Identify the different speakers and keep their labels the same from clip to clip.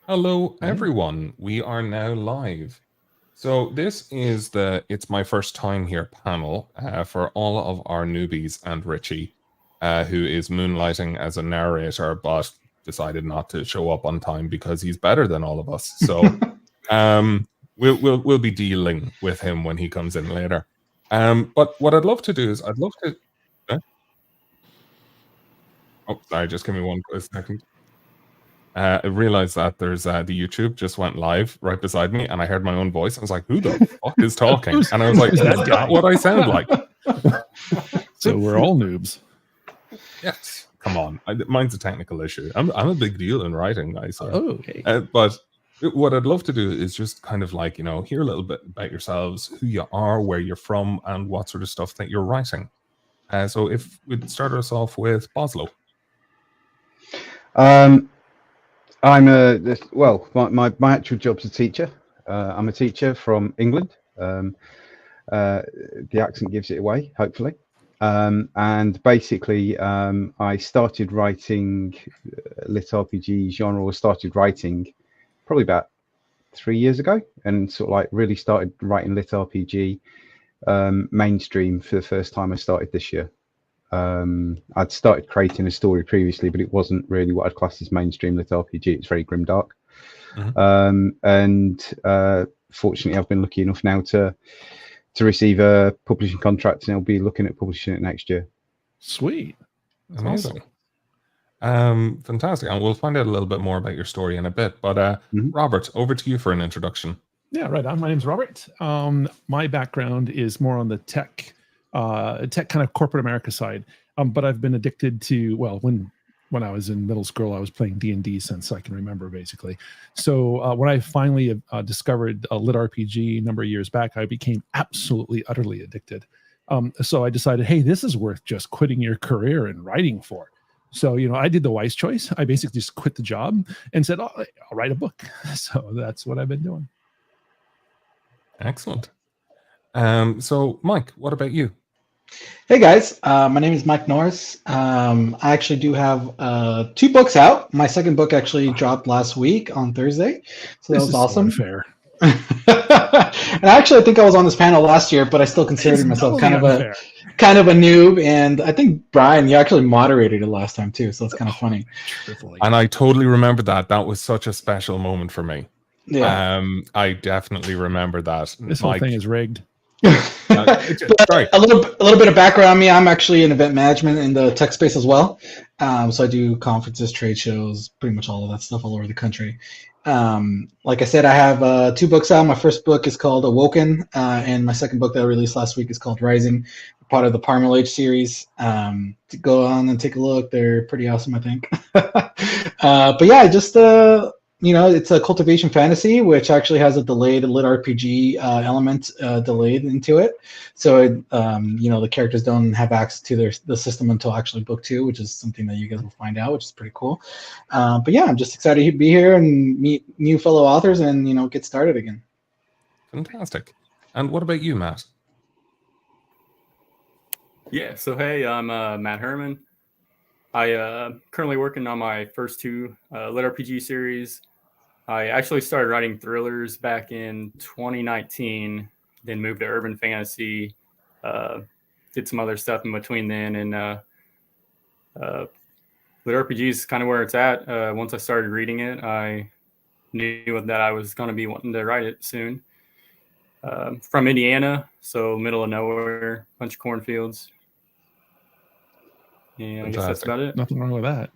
Speaker 1: Hello, everyone. We are now live. So this is the It's My First Time Here panel for all of our newbies and Richie, who is moonlighting as a narrator, but decided not to show up on time because he's better than all of us. So we'll be dealing with him when he comes in later. But what I'd love to do is I'd love to... Oh, sorry, just give me one second. I realized that there's the YouTube just went live right beside me, and I heard my own voice. I was like, "Who the fuck is talking?" And I was like, "Is that what I sound like?"
Speaker 2: So we're all noobs.
Speaker 1: Yes, come on. Mine's a technical issue. I'm a big deal in writing, guys. So.
Speaker 2: Oh, okay.
Speaker 1: But what I'd love to do is just kind of like hear a little bit about yourselves, who you are, where you're from, and what sort of stuff that you're writing. So if we'd start us off with Boslo.
Speaker 3: I'm my actual job's a teacher. I'm a teacher from England. The accent gives it away, hopefully. And basically, I started writing LitRPG genre, or started writing probably about 3 years ago, and sort of like really started writing LitRPG mainstream for the first time. I started this year. I'd started creating a story previously, but it wasn't really what I'd class as mainstream LitRPG. It's very grimdark. And fortunately, I've been lucky enough now to receive a publishing contract, and I'll be looking at publishing it next year.
Speaker 2: Sweet.
Speaker 1: That's amazing. Awesome. Fantastic. And we'll find out a little bit more about your story in a bit. But Robert, over to you for an introduction.
Speaker 2: Yeah, right on. My name's Robert. My background is more on the tech kind of corporate America side, but I've been addicted to, well, when I was in middle school, I was playing D&D since I can remember, basically. So when I finally discovered LitRPG a number of years back, I became absolutely, utterly addicted. So I decided, hey, this is worth just quitting your career and writing for. So, I did the wise choice. I basically just quit the job and said, I'll write a book. So that's what I've been doing.
Speaker 1: Excellent. So Mike, what about you?
Speaker 4: Hey guys, my name is Mike Norris. I actually do have 2 books out. My second book actually dropped last week on Thursday, so that was awesome.
Speaker 2: Fair.
Speaker 4: And actually, I think I was on this panel last year, but I still considered myself kind of a noob. And I think Brian, you actually moderated it last time too, so it's kind of funny.
Speaker 1: And I totally remember that. That was such a special moment for me.
Speaker 4: Yeah.
Speaker 1: I definitely remember that.
Speaker 2: This whole thing is rigged.
Speaker 4: But a little bit of background on me. I'm actually in event management in the tech space as well. So I do conferences, trade shows, pretty much all of that stuff all over the country. Like I said, I have 2 books out. My first book is called Awoken, and my second book that I released last week is called Rising, part of the Parmal Age series. To go on and take a look. They're pretty awesome, I think. But yeah, just it's a cultivation fantasy, which actually has a delayed LitRPG element delayed into it. So, the characters don't have access to the system until actually book 2, which is something that you guys will find out, which is pretty cool. But yeah, I'm just excited to be here and meet new fellow authors and, get started again.
Speaker 1: Fantastic. And what about you, Matt?
Speaker 5: Yeah, so hey, I'm Matt Herman. I currently working on my first 2 LitRPG series. I actually started writing thrillers back in 2019, then moved to urban fantasy, did some other stuff in between then, and LitRPG is kind of where it's at. Once I started reading it, I knew that I was going to be wanting to write it soon. From Indiana, so middle of nowhere, bunch of cornfields. And I guess that's about it.
Speaker 2: Nothing wrong with that.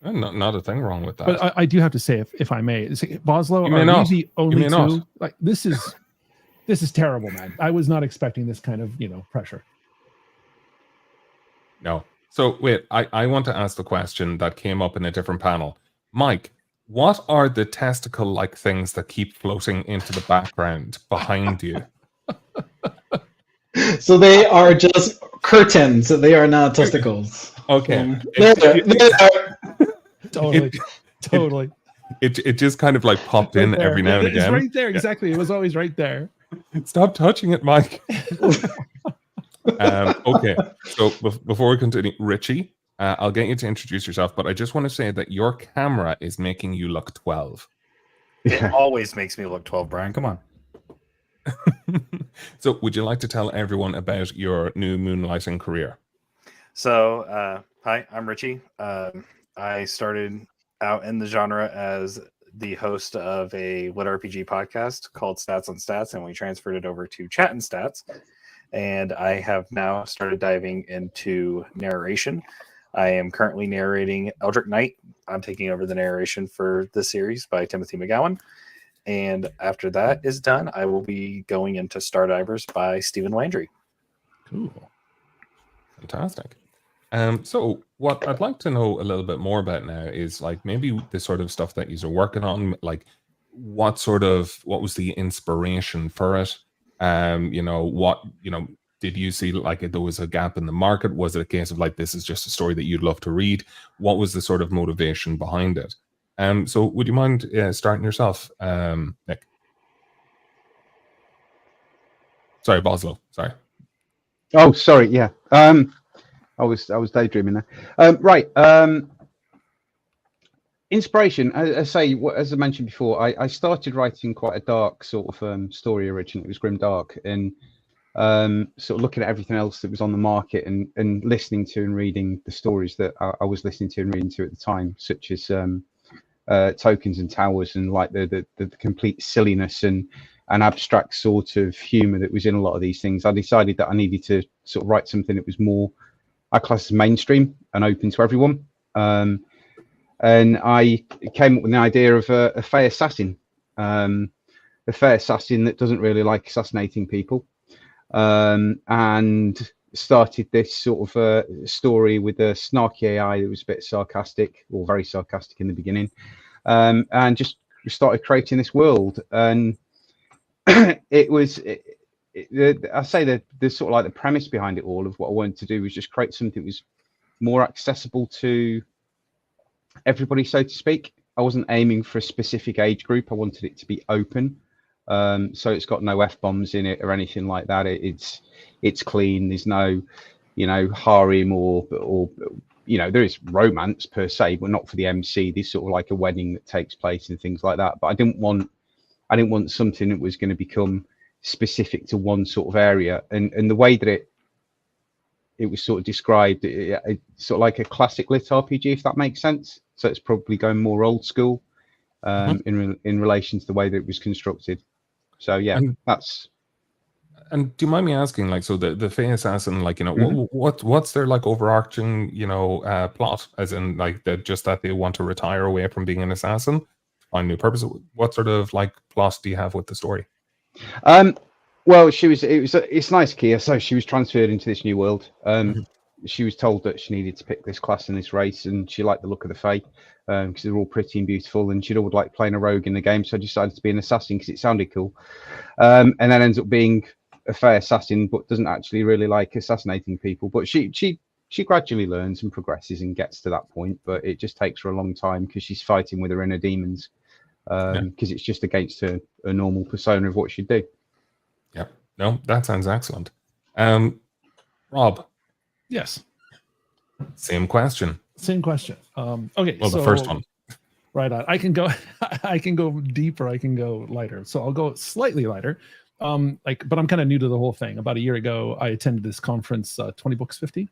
Speaker 1: Not a thing wrong with that.
Speaker 2: But I do have to say, if I may, Boslo,
Speaker 1: are you
Speaker 2: the only 2? Like this is terrible, man. I was not expecting this kind of pressure.
Speaker 1: No. So wait, I want to ask the question that came up in a different panel. Mike, what are the testicle-like things that keep floating into the background behind you?
Speaker 4: So they are just curtains. They are not testicles.
Speaker 1: Okay.
Speaker 2: Totally.
Speaker 1: It just kind of like popped in every now and again.
Speaker 2: It's right there, exactly. It was always right there.
Speaker 1: Stop touching it, Mike. Okay. So before we continue, Richie, I'll get you to introduce yourself, but I just want to say that your camera is making you look 12.
Speaker 6: It always makes me look 12, Brian. Come on.
Speaker 1: So would you like to tell everyone about your new moonlighting career?
Speaker 6: So, hi, I'm Richie. I started out in the genre as the host of a LitRPG podcast called Stats on Stats, and we transferred it over to Chat and Stats. And I have now started diving into narration. I am currently narrating Eldritch Knight. I'm taking over the narration for the series by Timothy McGowan. And after that is done, I will be going into Stardivers by Stephen Landry.
Speaker 2: Cool.
Speaker 1: Fantastic. So what I'd like to know a little bit more about now is like maybe the sort of stuff that you're working on, like what was the inspiration for it? Did you see like there was a gap in the market? Was it a case of like, this is just a story that you'd love to read? What was the sort of motivation behind it? So would you mind starting yourself, Nick? Sorry, Boslo. Sorry.
Speaker 3: Oh, sorry. Yeah. I was daydreaming there. Right. Inspiration. As I mentioned before, I started writing quite a dark sort of story originally. It was grim dark, and sort of looking at everything else that was on the market and listening to and reading the stories that I was listening to and reading to at the time, such as Tokens and Towers, and like the complete silliness and abstract sort of humor that was in a lot of these things. I decided that I needed to sort of write something that was more, I class as mainstream and open to everyone. And I came up with the idea of a Fey assassin, that doesn't really like assassinating people, and started this sort of story with a snarky AI that was a bit sarcastic, or very sarcastic in the beginning, and just started creating this world. And I say that the sort of like the premise behind it all of what I wanted to do was just create something that was more accessible to everybody, so to speak. I wasn't aiming for a specific age group. I wanted it to be open. So it's got no F-bombs in it or anything like that. It's clean. There's no, harem or there is romance per se, but not for the MC. There's sort of like a wedding that takes place and things like that. But I didn't want something that was going to become specific to one sort of area. And the way that it was sort of described, it's sort of like a classic LitRPG, if that makes sense. So it's probably going more old school in relation to the way that it was constructed. So yeah, that's.
Speaker 1: And do you mind me asking, like, so the Fey assassin, like, what's their like overarching, plot, as in like that they want to retire away from being an assassin, find new purpose? What sort of like plot do you have with the story?
Speaker 3: Well, it's nice, Kia. So she was transferred into this new world. She was told that she needed to pick this class and this race, and she liked the look of the Fae because they're all pretty and beautiful, and she'd always like playing a rogue in the game, so I decided to be an assassin because it sounded cool. And then ends up being a Fae assassin, but doesn't actually really like assassinating people. But she gradually learns and progresses and gets to that point, but it just takes her a long time because she's fighting with her inner demons, because it's just against her normal persona of what she'd do.
Speaker 1: Yeah, no, that sounds excellent. Rob.
Speaker 2: Yes.
Speaker 1: Same question.
Speaker 2: Okay.
Speaker 1: Well, the first one.
Speaker 2: Right on. I can go deeper. I can go lighter. So I'll go slightly lighter. But I'm kind of new to the whole thing. About a year ago, I attended this conference, 20 Books 50,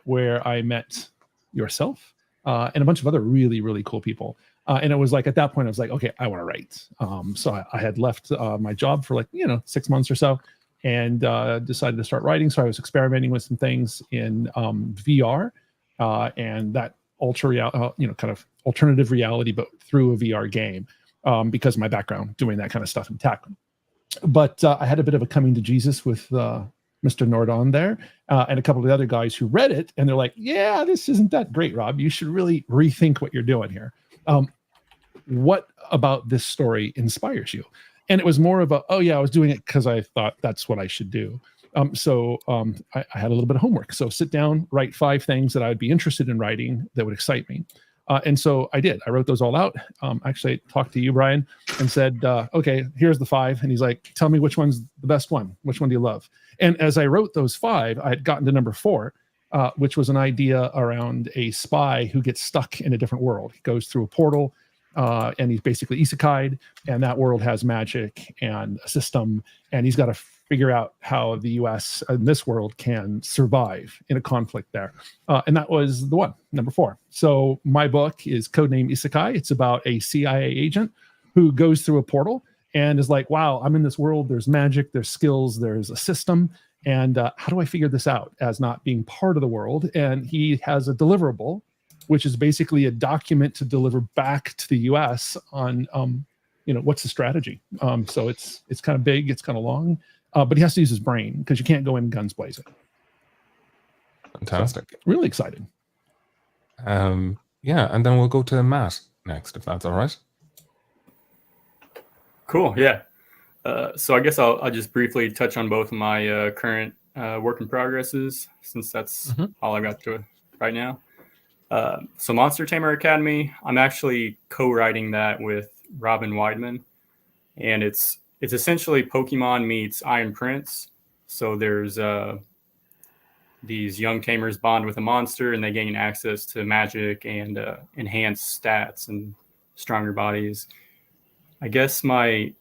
Speaker 2: where I met yourself and a bunch of other really, really cool people. And it was like, at that point, I was like, okay, I want to write. So I had left my job for 6 months or so, and decided to start writing. So I was experimenting with some things in VR and that kind of alternative reality, but through a VR game, because of my background doing that kind of stuff in tech. But I had a bit of a coming to Jesus with Mr. Nordon there, and a couple of the other guys who read it, and they're like, yeah, this isn't that great, Rob. You should really rethink what you're doing here. What about this story inspires you? And it was more of I was doing it because I thought that's what I should do. So I had a little bit of homework. So sit down, write 5 things that I would be interested in writing that would excite me. And so I did. I wrote those all out. Actually, I talked to you, Brian, and said, okay, here's the 5. And he's like, tell me which one's the best one. Which one do you love? And as I wrote those 5, I had gotten to number 4. which was an idea around a spy who gets stuck in a different world. He goes through a portal, and he's basically isekai'd, and that world has magic and a system, and he's got to figure out how the U.S. in this world can survive in a conflict there. And that was the one, number 4. So my book is codename Isekai. It's about a CIA agent who goes through a portal and is like, wow, I'm in this world. There's magic, there's skills, there's a system. And how do I figure this out as not being part of the world? And he has a deliverable, which is basically a document to deliver back to the U.S. on, what's the strategy. So it's kind of big, it's kind of long, but he has to use his brain because you can't go in guns blazing.
Speaker 1: Fantastic.
Speaker 2: So, really excited.
Speaker 1: Yeah, and then we'll go to Matt next, if that's all right.
Speaker 5: Cool. Yeah. So I guess I'll just briefly touch on both of my current work in progresses, since that's all I got to right now. So Monster Tamer Academy, I'm actually co-writing that with Robin Weidman, and it's essentially Pokemon meets Iron Prince. So there's these young tamers bond with a monster, and they gain access to magic and enhanced stats and stronger bodies. I guess my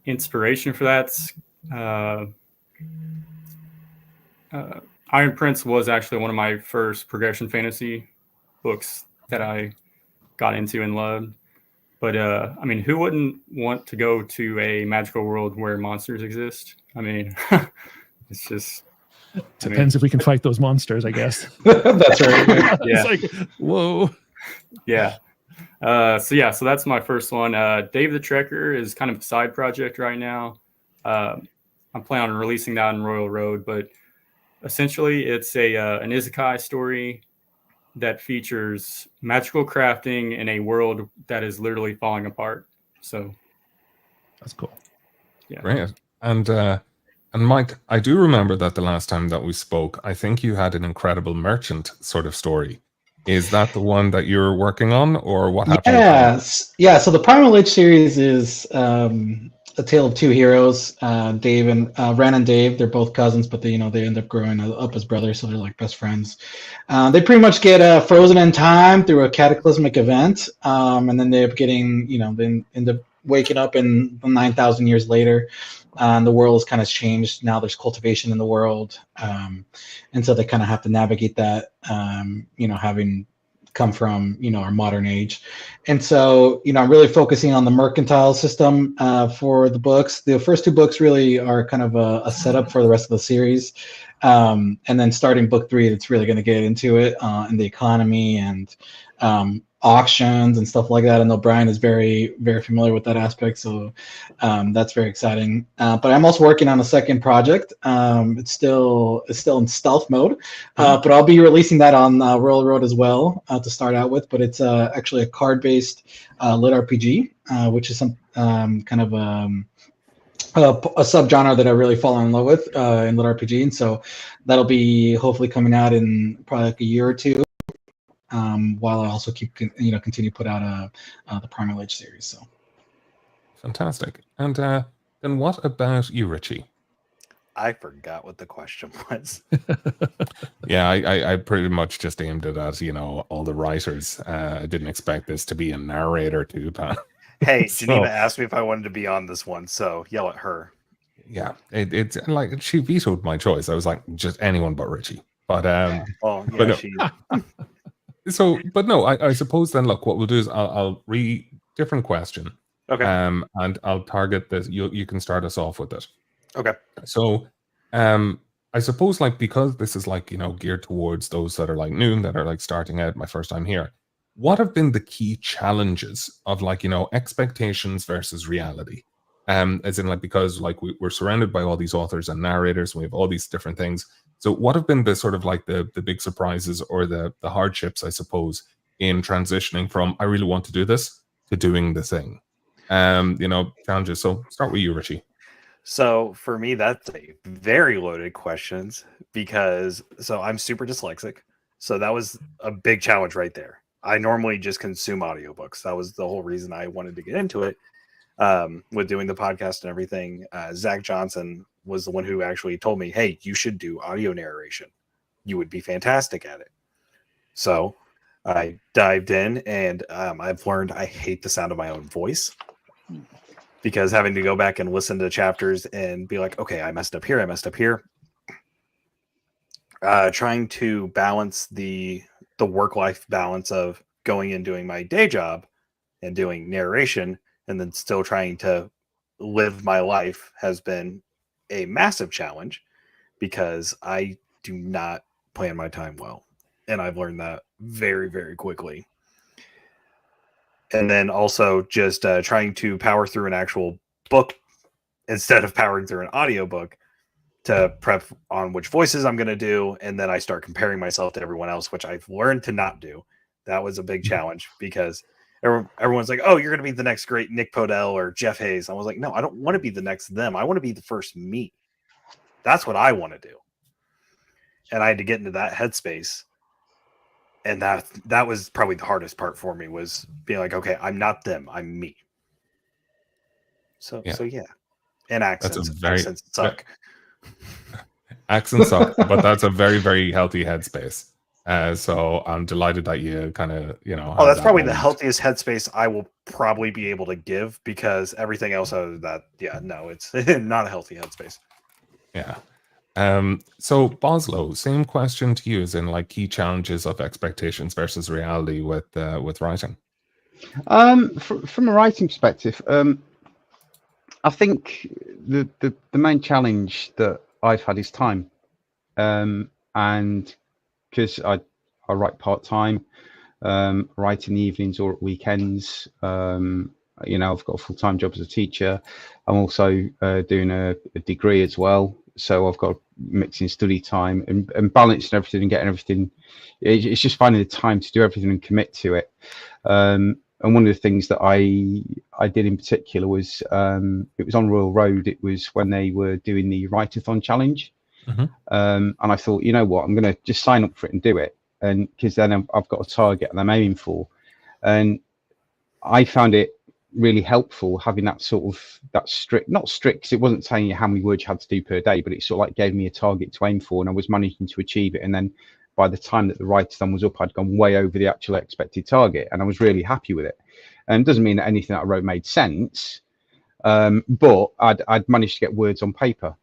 Speaker 5: inspiration for that's Iron Prince was actually one of my first progression fantasy books that I got into and loved. But I mean, who wouldn't want to go to a magical world where monsters exist? I mean, it's just
Speaker 2: depends if we can fight those monsters, I guess.
Speaker 4: That's right.
Speaker 5: Yeah.
Speaker 2: It's like, whoa.
Speaker 5: Yeah. So that's my first one. Dave the Trekker is kind of a side project right now. I'm planning on releasing that on Royal Road, but essentially it's an isekai story that features magical crafting in a world that is literally falling apart. So
Speaker 2: that's cool.
Speaker 5: Yeah.
Speaker 1: Great. And Mike, I do remember that the last time that we spoke, I think you had an incredible merchant sort of story. Is that the one that you're working on, or what happened?
Speaker 4: Yeah. So the Primal Age series is a tale of two heroes, Dave and Ren and Dave. They're both cousins, but they end up growing up as brothers, so they're like best friends. They pretty much get frozen in time through a cataclysmic event, and then they end up getting, they end up waking up in 9,000 years later. And the world has kind of changed. Now there's cultivation in the world. And so they kind of have to navigate that, having come from, our modern age. And so, I'm really focusing on the mercantile system for the books. The first 2 books really are kind of a setup for the rest of the series. And then starting book 3, it's really going to get into it in the economy and auctions and stuff like that. And O'Brien is very, very familiar with that aspect. So that's very exciting. But I'm also working on a second project. It's still in stealth mode, but I'll be releasing that on Royal Road as well to start out with. But it's actually a card-based LitRPG, which is some kind of a subgenre that I really fall in love with in LitRPG. And so that'll be hopefully coming out in probably like a year or 2. While I also continue to put out the Primal Age series. So
Speaker 1: fantastic. And then what about you, Richie?
Speaker 6: I forgot what the question was.
Speaker 1: Yeah, I pretty much just aimed it at all the writers. I didn't expect this to be a narrator too, Pat.
Speaker 6: Hey, Geneva asked me if I wanted to be on this one, so yell at her.
Speaker 1: Yeah, it's like she vetoed my choice. I was like, just anyone but Richie. But but no. So, but no, I suppose then, look, what we'll do is I'll read different question.
Speaker 6: Okay.
Speaker 1: And I'll target this. You can start us off with it.
Speaker 6: Okay.
Speaker 1: So, I suppose because this is geared towards those that are new, that are starting out, my first time here. What have been the key challenges of expectations versus reality? As in because we're surrounded by all these authors and narrators, and we have all these different things. So what have been the sort of the big surprises or the hardships, I suppose, in transitioning from I really want to do this to doing the thing? Challenges. So start with you, Richie.
Speaker 6: So for me, that's a very loaded questions because I'm super dyslexic. So that was a big challenge right there. I normally just consume audiobooks. That was the whole reason I wanted to get into it. With doing the podcast and everything, Zach Johnson was the one who actually told me, hey, you should do audio narration. you would be fantastic at it. So I dived in, and I've learned I hate the sound of my own voice, because having to go back and listen to chapters and be like, okay, I messed up here. Trying to balance the work-life balance of going and doing my day job and doing narration, and then still trying to live my life has been a massive challenge, because I do not plan my time well. And I've learned that very, very quickly. And then also just trying to power through an actual book instead of powering through an audiobook to prep on which voices I'm going to do. And then I start comparing myself to everyone else, which I've learned to not do. That was a big challenge, because everyone's like, oh, you're going to be the next great Nick Podell or Jeff Hayes. I was like, no, I don't want to be the next them. I want to be the first me. That's what I want to do. And I had to get into that headspace. And that was probably the hardest part for me, was being like, okay, I'm not them, I'm me. So yeah. And accents. Accents suck.
Speaker 1: Accents suck, but that's a very, very healthy headspace. So I'm delighted that you kind of,
Speaker 6: Oh, that's probably the healthiest headspace I will probably be able to give, because everything else other than that, it's not a healthy headspace.
Speaker 1: Yeah. So Boslo, same question to you, as in like key challenges of expectations versus reality with writing.
Speaker 3: From a writing perspective, I think the main challenge that I've had is time, and because I write part-time, write in the evenings or at weekends. I've got a full-time job as a teacher. I'm also doing a degree as well, so I've got mixing study time and balancing everything and getting everything. It's just finding the time to do everything and commit to it. And one of the things that I did in particular was, it was on Royal Road. It was when they were doing the Write-a-thon challenge. And I thought, you know what, I'm going to just sign up for it and do it. And because then I've got a target and I'm aiming for. And I found it really helpful having that sort of not strict, because it wasn't telling you how many words you had to do per day, but it sort of like gave me a target to aim for, and I was managing to achieve it. And then by the time that the write-a-thon was up, I'd gone way over the actual expected target, and I was really happy with it. And it doesn't mean that anything that I wrote made sense, but I'd managed to get words on paper.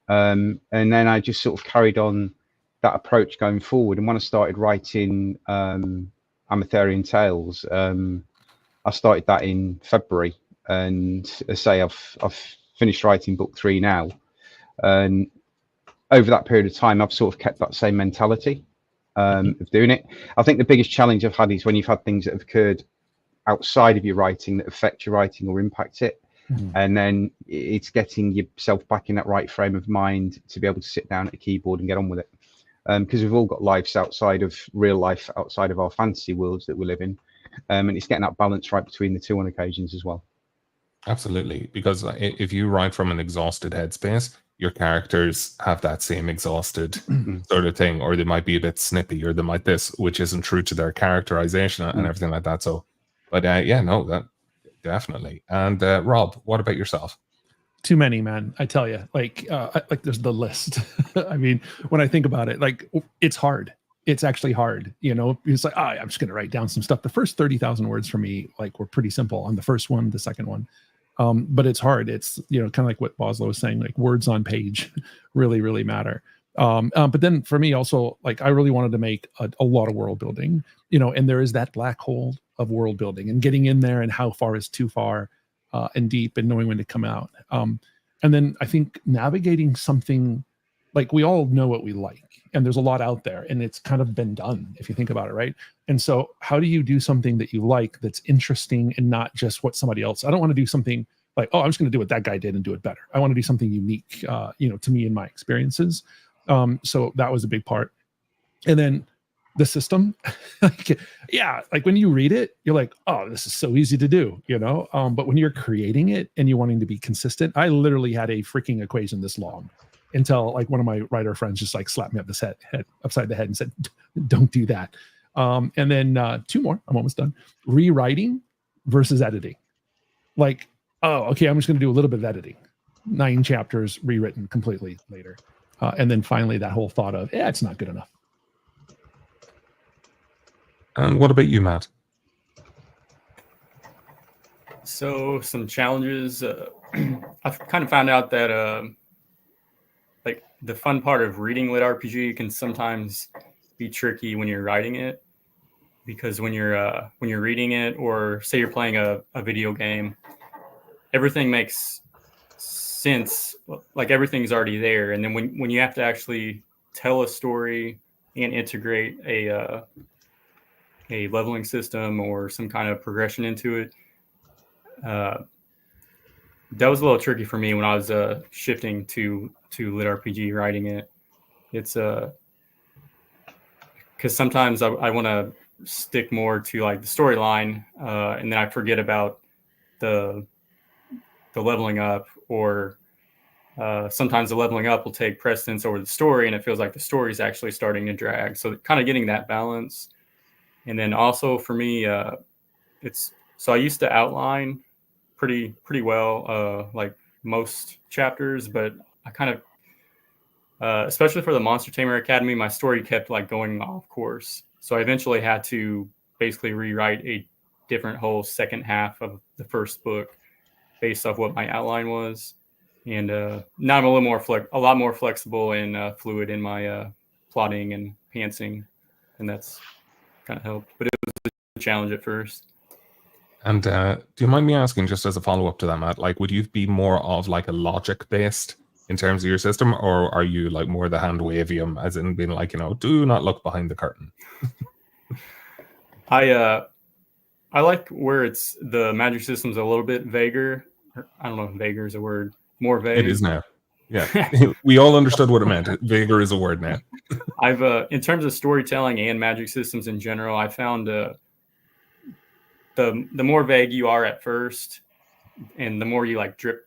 Speaker 3: And then I just sort of carried on that approach going forward. And when I started writing Amatherian Tales, I started that in February, and I say I've finished writing book 3 now. And over that period of time, I've sort of kept that same mentality of doing it. I think the biggest challenge I've had is when you've had things that have occurred outside of your writing that affect your writing or impact it. And then it's getting yourself back in that right frame of mind to be able to sit down at a keyboard and get on with it. Because we've all got lives outside of real life, outside of our fantasy worlds that we live in. And it's getting that balance right between the two on occasions as well.
Speaker 1: Absolutely. Because if you write from an exhausted headspace, your characters have that same exhausted sort of thing, or they might be a bit snippy, or they might which isn't true to their characterization and everything like that. So, but that definitely. And Rob, what about yourself?
Speaker 2: Too many, man. I tell you, like there's the list. I mean, when I think about it, like it's hard. It's actually hard. It's like, I'm just going to write down some stuff. The first 30,000 words for me, like, were pretty simple on the first one, the second one. But it's hard. It's, kind of like what Boslo was saying, like words on page really, really matter. But then for me also, like, I really wanted to make a lot of world building, and there is that black hole of world building and getting in there, and how far is too far, and deep, and knowing when to come out. And then I think navigating something, like, we all know what we like, and there's a lot out there, and it's kind of been done if you think about it, right? And so how do you do something that you like, that's interesting, and not just what somebody else? I don't want to do something like, I'm just going to do what that guy did and do it better. I want to do something unique, to me and my experiences. So that was a big part. And then the system, like when you read it, you're like, oh, this is so easy to do, but when you're creating it and you're wanting to be consistent, I literally had a freaking equation this long, until like one of my writer friends just like slapped me upside the head and said, don't do that. And then 2 more, I'm almost done. Rewriting versus editing. Like, okay, I'm just going to do a little bit of editing. 9 chapters rewritten completely later. And then finally that whole thought of, it's not good enough.
Speaker 1: And what about you, Matt?
Speaker 5: So some challenges. I've kind of found out that like the fun part of reading lit RPG can sometimes be tricky when you're writing it, because when you're reading it, or say you're playing a video game, everything makes sense. Like everything's already there, and then when you have to actually tell a story and integrate a leveling system or some kind of progression into it, that was a little tricky for me when I was shifting to lit RPG writing it. It's because sometimes I want to stick more to like the storyline, and then I forget about the leveling up, or sometimes the leveling up will take precedence over the story, and it feels like the story is actually starting to drag. So kind of getting that balance. And then also for me, it's so I used to outline pretty well, like most chapters, but I kind of especially for the Monster Tamer Academy, my story kept like going off course. So I eventually had to basically rewrite a different whole second half of the first book based off what my outline was. And now I'm a lot more flexible and fluid in my plotting and pantsing, and that's kind of helped. But it was a challenge at first.
Speaker 1: And do you mind me asking, just as a follow-up to that, Matt, like, would you be more of like a logic-based in terms of your system, or are you like more the hand-wavium, as in being like, do not look behind the curtain?
Speaker 5: I like where it's the magic system's a little bit vaguer. I don't know if vaguer is a word. More vague.
Speaker 1: It is now. Yeah, we all understood what it meant. Vaguer is a word now.
Speaker 5: I've in terms of storytelling and magic systems in general, I found the more vague you are at first, and the more you like drip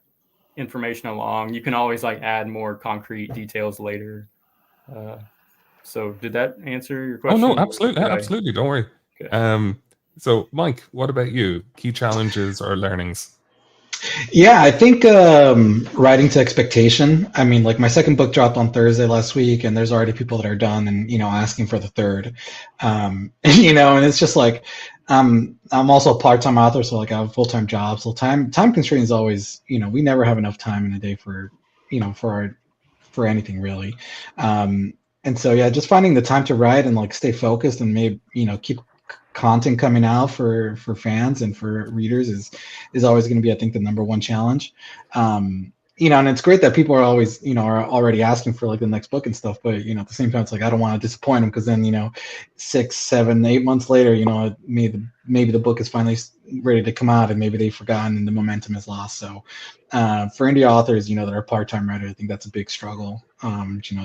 Speaker 5: information along, you can always like add more concrete details later. So did that answer your question?
Speaker 1: Oh no, absolutely, absolutely. Don't worry. Okay. So Mike, what about you? Key challenges or learnings?
Speaker 4: Yeah, I think writing to expectation. I mean, like my second book dropped on Thursday last week, and there's already people that are done and asking for the third. And it's just like I'm also a part-time author, so like I have a full-time job. So time constraint is always, we never have enough time in a day for for anything really. And so yeah, just finding the time to write and like stay focused and maybe keep content coming out for fans and for readers is always going to be, I think, the number one challenge. And it's great that people are always, are already asking for like the next book and stuff, but at the same time, it's like I don't want to disappoint them, because then 6, 7, 8 months later, maybe the book is finally ready to come out and maybe they've forgotten and the momentum is lost. So for indie authors, that are part-time writers, I think that's a big struggle.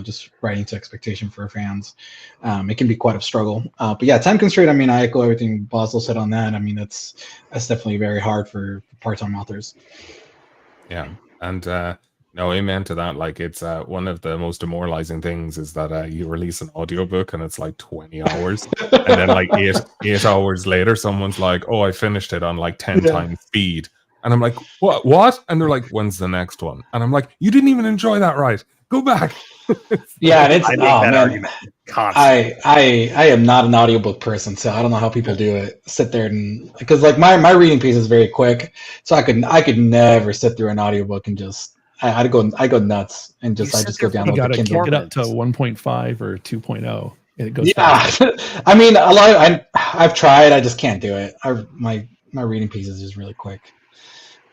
Speaker 4: Just writing to expectation for fans, it can be quite a struggle. But yeah, time constraint. I mean, I echo everything Boswell said on that. I mean, that's definitely very hard for part-time authors.
Speaker 1: Yeah. And no, amen to that. Like, it's one of the most demoralizing things is that you release an audiobook and it's like 20 hours. And then like eight hours later, someone's like, oh, I finished it on like 10 times speed. And I'm like, what? And they're like, when's the next one? And I'm like, you didn't even enjoy that, right? Go back.
Speaker 4: Yeah, and it's argument constantly. I am not an audiobook person, so I don't know how people do it. Sit there and, because like my reading pace is very quick, so I could never sit through an audiobook and just I go nuts and just go down.
Speaker 2: You got to get up to 1.5 or 2.0, and it goes.
Speaker 4: Yeah, I mean, I've tried. I just can't do it. My reading pace is just really quick.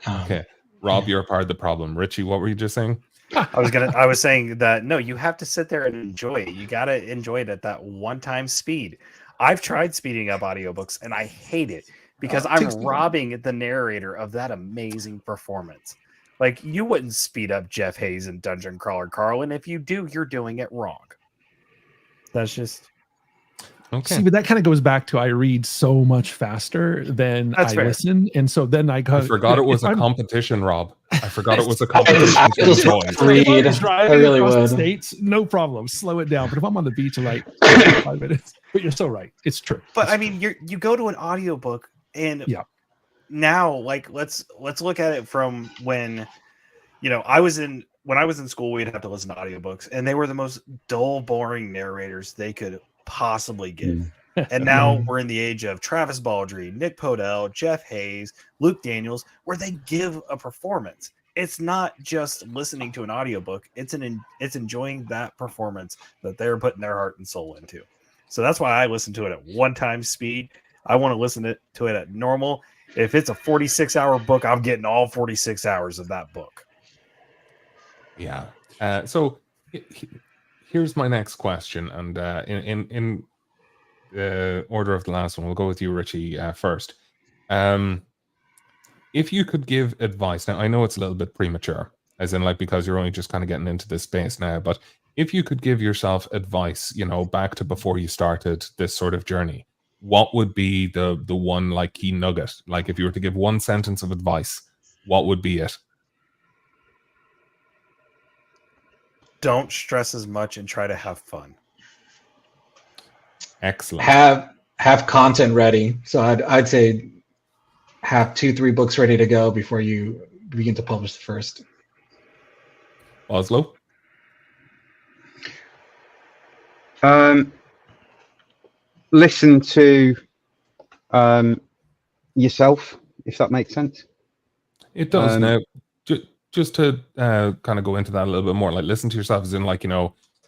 Speaker 1: Okay, Rob, you're part of the problem. Richie, what were you just saying?
Speaker 6: I was saying that no, you have to sit there and enjoy it. You got to enjoy it at that one-time speed. I've tried speeding up audiobooks and I hate it because I'm robbing the narrator of that amazing performance. Like, you wouldn't speed up Jeff Hayes and Dungeon Crawler Carl, and if you do, you're doing it wrong. That's just
Speaker 1: okay.
Speaker 2: See, but that kind of goes back to I read so much faster than I listen, and so then I
Speaker 1: forgot it was a competition, Rob. I forgot it was a competition.
Speaker 4: I really would.
Speaker 2: States, no problem, slow it down. But if I'm on the beach, I'm like 5 minutes. But you're so right, it's true.
Speaker 6: But I mean, you go to an audiobook, and now, like, let's look at it from when when I was in school, we'd have to listen to audiobooks, and they were the most dull, boring narrators they could possibly get. And now we're in the age of Travis Baldry, Nick Podell, Jeff Hayes, Luke Daniels, where they give a performance. It's not just listening to an audiobook. It's enjoying that performance that they're putting their heart and soul into. So that's why I listen to it at 1x speed. I want to listen to it at normal. If it's a 46-hour book, I'm getting all 46 hours of that book.
Speaker 1: Yeah. So here's my next question, and in order of the last one, we'll go with you, Richie, first. If you could give advice, now I know it's a little bit premature, as in like because you're only just kind of getting into this space now, but if you could give yourself advice, back to before you started this sort of journey, what would be the one like key nugget? Like if you were to give one sentence of advice, what would be it?
Speaker 6: Don't stress as much and try to have fun.
Speaker 1: Excellent.
Speaker 4: Have content ready. So I'd say have 2-3 books ready to go before you begin to publish the first.
Speaker 1: Oslo?
Speaker 3: Listen to yourself, if that makes sense.
Speaker 1: It does. Now, just to kind of go into that a little bit more, like listen to yourself as in like,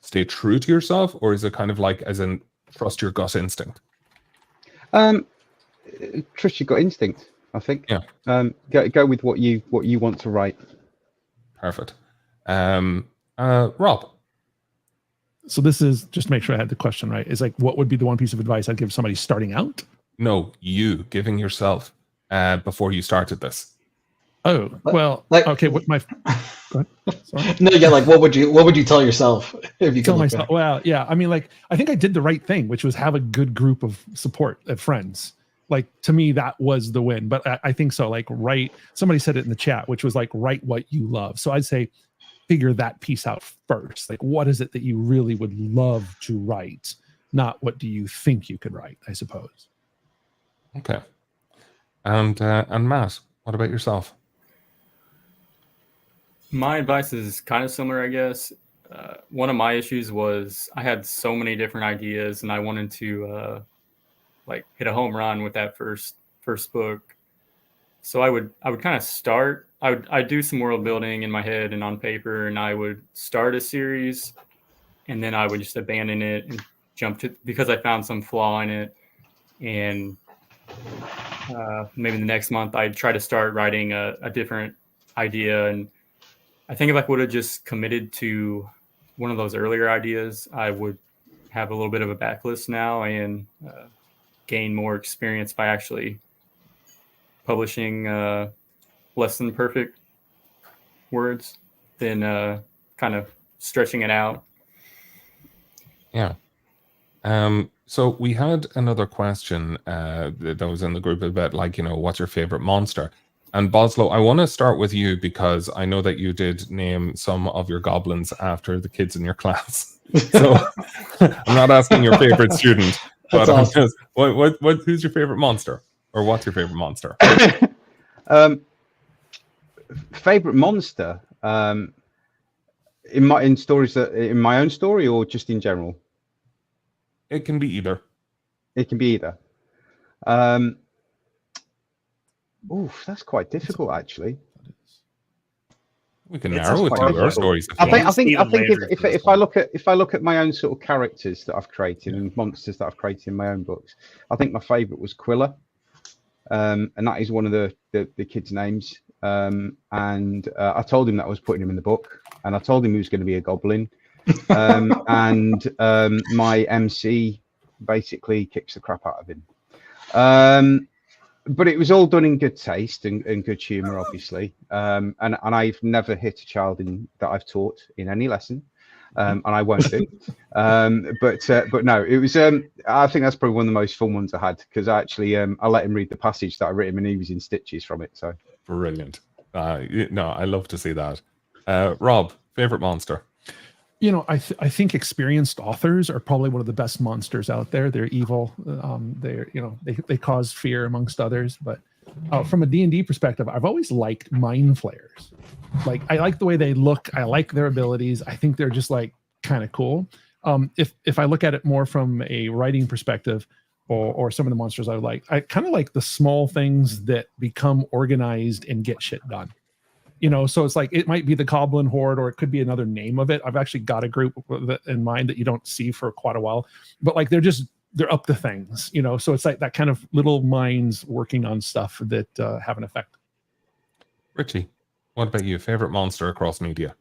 Speaker 1: stay true to yourself, or is it kind of like as in trust your gut instinct?
Speaker 3: Trust your gut instinct, I think.
Speaker 1: Yeah.
Speaker 3: Go with what you want to write.
Speaker 1: Perfect. Rob.
Speaker 2: So this is just to make sure I had the question right. Is like, what would be the one piece of advice I'd give somebody starting out?
Speaker 1: No, you giving yourself before you started this.
Speaker 2: Oh, well, okay. What my? Go ahead. Sorry.
Speaker 4: No, yeah. Like, what would you tell yourself if you
Speaker 2: tell myself? Well, yeah. I mean, like, I think I did the right thing, which was have a good group of support of friends. Like, to me, that was the win. But I think so. Like, write. Somebody said it in the chat, which was like, write what you love. So I'd say, figure that piece out first. Like, what is it that you really would love to write? Not what do you think you could write, I suppose.
Speaker 1: Okay. And Matt, what about yourself?
Speaker 5: My advice is kind of similar, I guess. One of my issues was I had so many different ideas, and I wanted to hit a home run with that first book. So I would kind of start. I'd do some world building in my head and on paper, and I would start a series, and then I would just abandon it and jump to because I found some flaw in it, and maybe the next month I'd try to start writing a different idea. And I think if I would have just committed to one of those earlier ideas, I would have a little bit of a backlist now and gain more experience by actually publishing less than perfect words than kind of stretching it out.
Speaker 1: Yeah. So we had another question that was in the group about like, what's your favorite monster? And Boslo, I want to start with you because I know that you did name some of your goblins after the kids in your class. So I'm not asking your favorite student, but awesome. Who's your favorite monster, or what's your favorite monster?
Speaker 3: Favorite monster in my own story, or just in general?
Speaker 1: It can be either.
Speaker 3: It can be either. Oof, that's quite difficult, actually.
Speaker 1: We can narrow it to your stories.
Speaker 3: I think if I look at my own sort of characters that I've created and monsters that I've created in my own books, I think my favourite was Quilla, and that is one of the kids' names. And I told him that I was putting him in the book, and I told him he was going to be a goblin. And my MC basically kicks the crap out of him. But it was all done in good taste and good humour, obviously. And I've never hit a child that I've taught in any lesson, and I won't do. But no, it was. I think that's probably one of the most fun ones I had, because I actually I let him read the passage that I wrote him, and he was in stitches from it. So
Speaker 1: brilliant. No, I love to see that. Rob, favorite monster?
Speaker 2: I think experienced authors are probably one of the best monsters out there. They're evil. They cause fear amongst others. But from a D&D perspective, I've always liked mind flayers. Like, I like the way they look. I like their abilities. I think they're just like kind of cool. If I look at it more from a writing perspective, or some of the monsters I like. I kind of like the small things that become organized and get shit done. So it's like it might be the Goblin Horde, or it could be another name of it. I've actually got a group in mind that you don't see for quite a while, but like they're up to things, So it's like that kind of little minds working on stuff that have an effect.
Speaker 1: Richie, what about you? Favorite monster across media?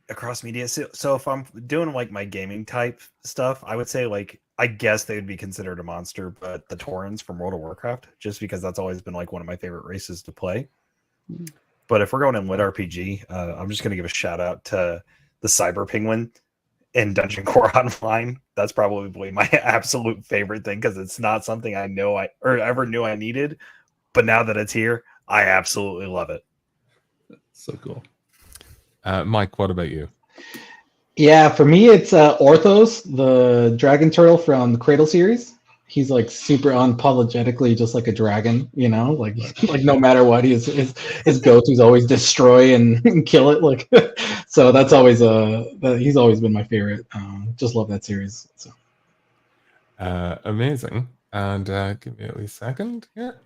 Speaker 6: Across media. So if I'm doing like my gaming type stuff, I would say like I guess they would be considered a monster, but the Taurens from World of Warcraft, just because that's always been like one of my favorite races to play. But if we're going in LitRPG, I'm just going to give a shout out to the Cyber Penguin in Dungeon Core Online. That's probably my absolute favorite thing, because it's not something I ever knew I needed, but now that it's here, I absolutely love it.
Speaker 2: So cool.
Speaker 1: Mike, what about you?
Speaker 4: Yeah, for me, it's Orthos, the dragon turtle from the Cradle series. He's like super unapologetically just like a dragon, like no matter what, his go-to is always destroy and kill it. Like, so that's always he's always been my favorite. Just love that series. So.
Speaker 1: Amazing. And give me a wee second here.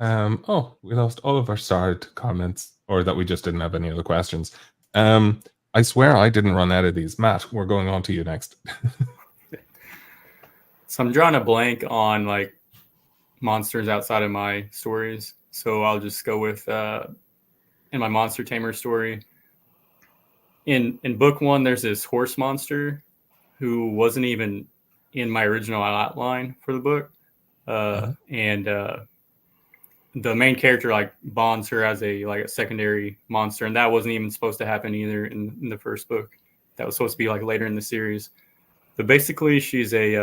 Speaker 1: We lost all of our starred comments, or that we just didn't have any other questions. I swear I didn't run out of these. Matt, we're going on to you next.
Speaker 5: So I'm drawing a blank on like monsters outside of my stories. So I'll just go with in my Monster Tamer story. In book 1, there's this horse monster who wasn't even in my original outline for the book. And the main character like bonds her as a secondary monster, and that wasn't even supposed to happen either in the first book. That was supposed to be like later in the series. But basically, she's like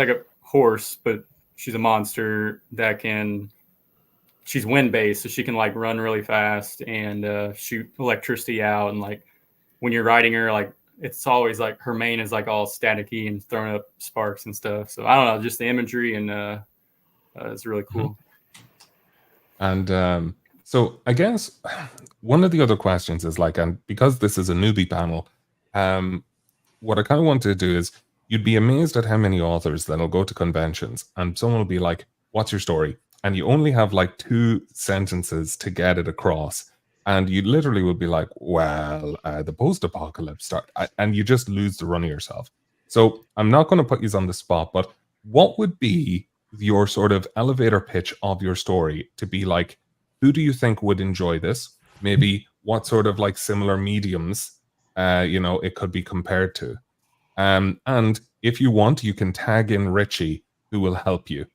Speaker 5: a horse, but she's a monster that she's wind based, so she can like run really fast and shoot electricity out. And like when you're riding her, like it's always like her mane is like all staticky and throwing up sparks and stuff. So I don't know, just the imagery and it's really cool.
Speaker 1: And so I guess one of the other questions is like, and because this is a newbie panel, what I kind of want to do is, you'd be amazed at how many authors that'll go to conventions and someone will be like, what's your story? And you only have like 2 sentences to get it across. And you literally would be like, well, the post-apocalypse start, and you just lose the run of yourself. So I'm not going to put you on the spot, but what would be your sort of elevator pitch of your story to be like, who do you think would enjoy this? Maybe what sort of like similar mediums, it could be compared to. And if you want, you can tag in Richie, who will help you,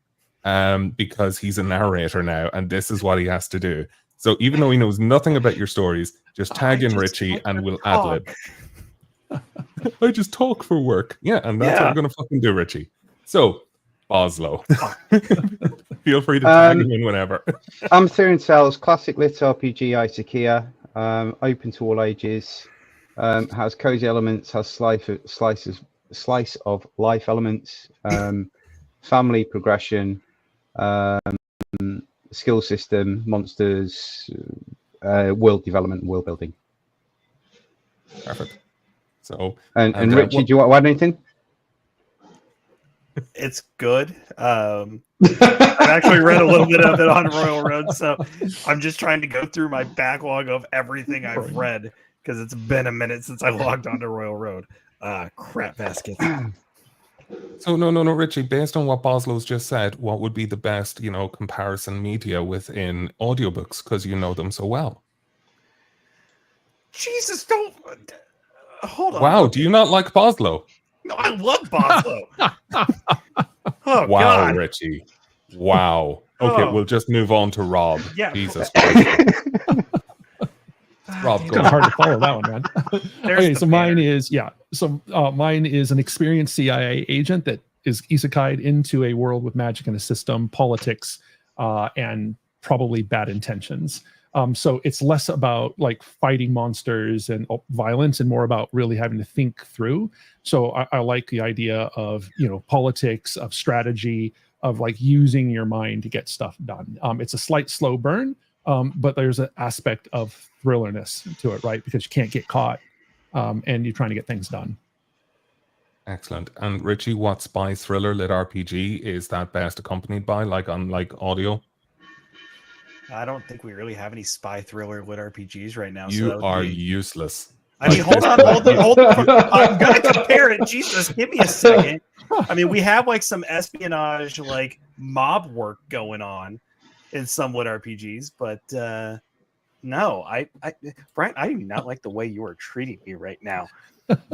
Speaker 1: because he's a narrator now, and this is what he has to do. So even though he knows nothing about your stories, just tag in Richie and we'll ad-lib. I just talk for work. Yeah, and that's what we're going to fucking do, Richie. So, Oslo. Feel free to tag him in whenever.
Speaker 3: I'm Theron Sells, classic LitRPG Isakia, open to all ages, has cozy elements, has slice of life elements, family progression, skill system, monsters, world development, world building.
Speaker 1: Perfect. So,
Speaker 3: and Richie, do you want to add anything?
Speaker 6: It's good. I've actually read a little bit of it on Royal Road, so I'm just trying to go through my backlog of everything I've read, because it's been a minute since I logged onto Royal Road. Crap basket.
Speaker 1: So no, Richie, based on what Boslo's just said, what would be the best, comparison media within audiobooks, because you know them so well?
Speaker 6: Jesus, don't hold on.
Speaker 1: Wow, do you not like Boslo?
Speaker 6: No, I love Boslo. Oh,
Speaker 1: wow,
Speaker 6: God.
Speaker 1: Richie. Wow. Okay, we'll just move on to Rob.
Speaker 6: Yeah.
Speaker 1: Jesus Christ. Rob,
Speaker 2: it's kind of hard to follow that one, man. Okay, so mine is mine is an experienced CIA agent that is isekai'd into a world with magic and a system, politics, and probably bad intentions. So it's less about like fighting monsters and violence and more about really having to think through. So I like the idea of, politics, of strategy, of like using your mind to get stuff done. It's a slight slow burn, but there's an aspect of thrillerness to it, right? Because you can't get caught and you're trying to get things done.
Speaker 1: Excellent. And Richie, what spy thriller lit RPG is that best accompanied by, like on like audio?
Speaker 7: I don't think we really have any spy thriller lit RPGs right now.
Speaker 1: You
Speaker 7: so
Speaker 1: are useless.
Speaker 7: I mean, hold on. I'm gonna compare it. Jesus, give me a second. I mean, we have like some espionage, like mob work going on in some lit RPGs, but no, Brian, I do not like the way you are treating me right now.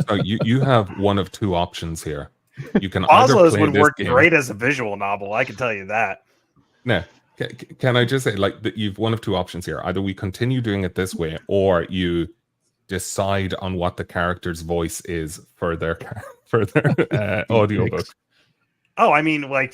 Speaker 1: So you have one of two options here. You can
Speaker 7: Oslo's
Speaker 1: either play
Speaker 7: would
Speaker 1: this
Speaker 7: work
Speaker 1: game.
Speaker 7: great as a visual novel. I can tell you that.
Speaker 1: No. Can I just say, like, that you've one of two options here. Either we continue doing it this way, or you decide on what the character's voice is for their audiobook.
Speaker 7: Oh, I mean, like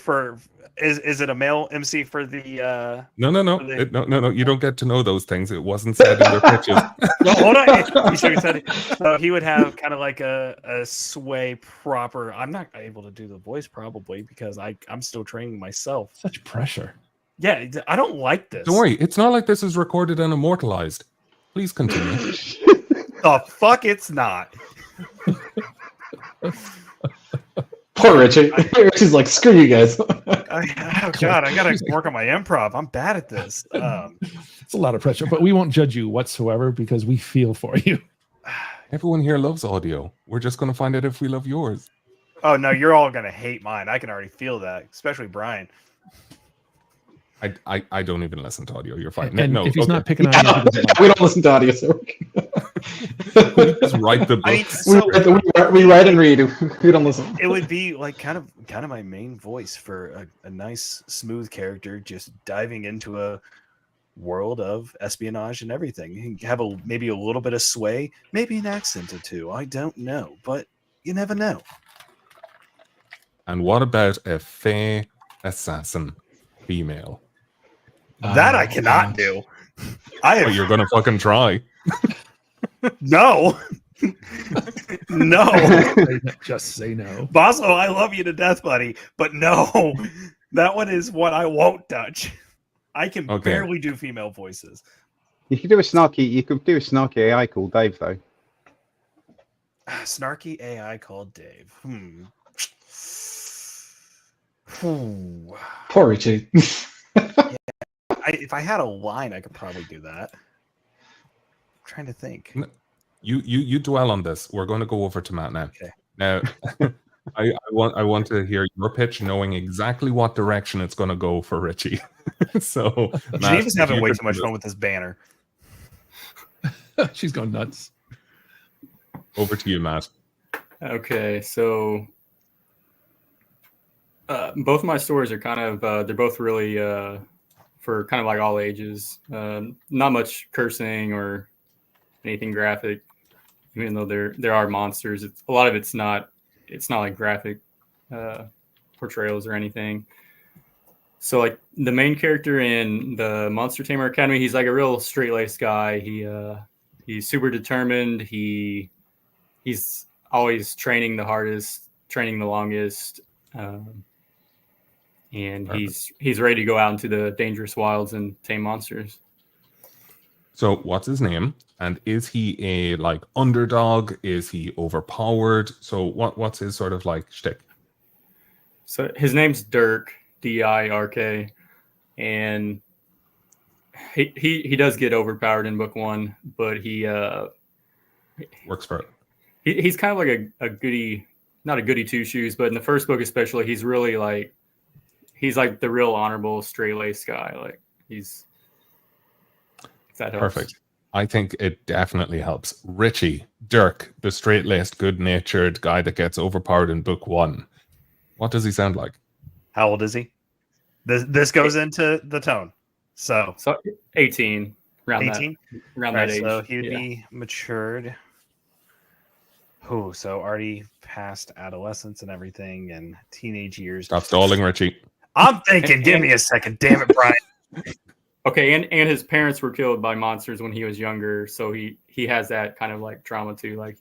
Speaker 7: is it a male MC for the?
Speaker 1: No. You don't get to know those things. It wasn't said in their pitches.
Speaker 7: No, hold on. You should have said it. So he would have kind of like a sway proper. I'm not able to do the voice probably because I'm still training myself.
Speaker 2: Such pressure.
Speaker 7: Yeah, I don't like this.
Speaker 1: Don't worry. It's not like this is recorded and immortalized. Please continue.
Speaker 7: The fuck, it's not.
Speaker 4: Poor Richie. Richie's like, screw you guys.
Speaker 7: Oh God, I gotta work on my improv. I'm bad at this.
Speaker 2: It's a lot of pressure, but we won't judge you whatsoever because we feel for you.
Speaker 1: Everyone here loves audio. We're just going to find out if we love yours.
Speaker 7: Oh no, you're all gonna hate mine. I can already feel that, especially Brian.
Speaker 1: I don't even listen to audio. You're fine.
Speaker 2: And
Speaker 1: no,
Speaker 2: if he's
Speaker 1: okay.
Speaker 2: not picking on you,
Speaker 4: We don't listen to audio, so
Speaker 1: Just write the book.
Speaker 7: I mean, so,
Speaker 4: we write and read. We don't listen.
Speaker 7: it would be like kind of my main voice for a nice, smooth character just diving into a world of espionage and everything. You have maybe a little bit of sway, maybe an accent or two. I don't know, but you never know.
Speaker 1: And what about a fae assassin female?
Speaker 7: That I cannot do. I have,
Speaker 1: You're gonna fucking try.
Speaker 7: no. No.
Speaker 2: just say no.
Speaker 7: Bosco, I love you to death, buddy, but no. That one is what I won't touch. I can barely do female voices.
Speaker 3: You could do a snarky AI called Dave though.
Speaker 7: Snarky AI called Dave.
Speaker 4: Poor Richie.
Speaker 7: If I had a line, I could probably do that. I'm trying to think.
Speaker 1: You dwell on this. We're going to go over to Matt now.
Speaker 7: Okay.
Speaker 1: Now, I want to hear your pitch, knowing exactly what direction it's going to go for Richie. So, Matt,
Speaker 7: Geneva's having way too much fun with this banner.
Speaker 2: She's going nuts.
Speaker 1: Over to you, Matt.
Speaker 5: Okay, so both of my stories are kind of they're both really for kind of like all ages. Not much cursing or anything graphic, even though there are monsters. A lot of it's not like graphic portrayals or anything. So like the main character in the Monster Tamer Academy, he's like a real straight-laced guy. He's super determined. He's always training the hardest, training the longest. And he's ready to go out into the dangerous wilds and tame monsters.
Speaker 1: So what's his name? And is he a like underdog? Is he overpowered? So what's his sort of like shtick?
Speaker 5: So his name's Dirk, D-I-R-K, and he does get overpowered in book one, but he
Speaker 1: works for it.
Speaker 5: He's kind of like a goody, not a goody two shoes, but in the first book especially, he's really like the real honorable, straight-laced guy. Like if that helps.
Speaker 1: Perfect. I think it definitely helps. Richie, Dirk, the straight-laced, good-natured guy that gets overpowered in book one. What does he sound like?
Speaker 7: How old is he? This goes into the tone. So
Speaker 5: 18, around
Speaker 7: 18,
Speaker 5: around that age.
Speaker 7: So he'd be matured. Oh, so already past adolescence and everything, and teenage years.
Speaker 1: Stop stalling, Richie.
Speaker 7: I'm thinking. Give me a second, damn it, Brian.
Speaker 5: Okay, and his parents were killed by monsters when he was younger, so he has that kind of like trauma too. Like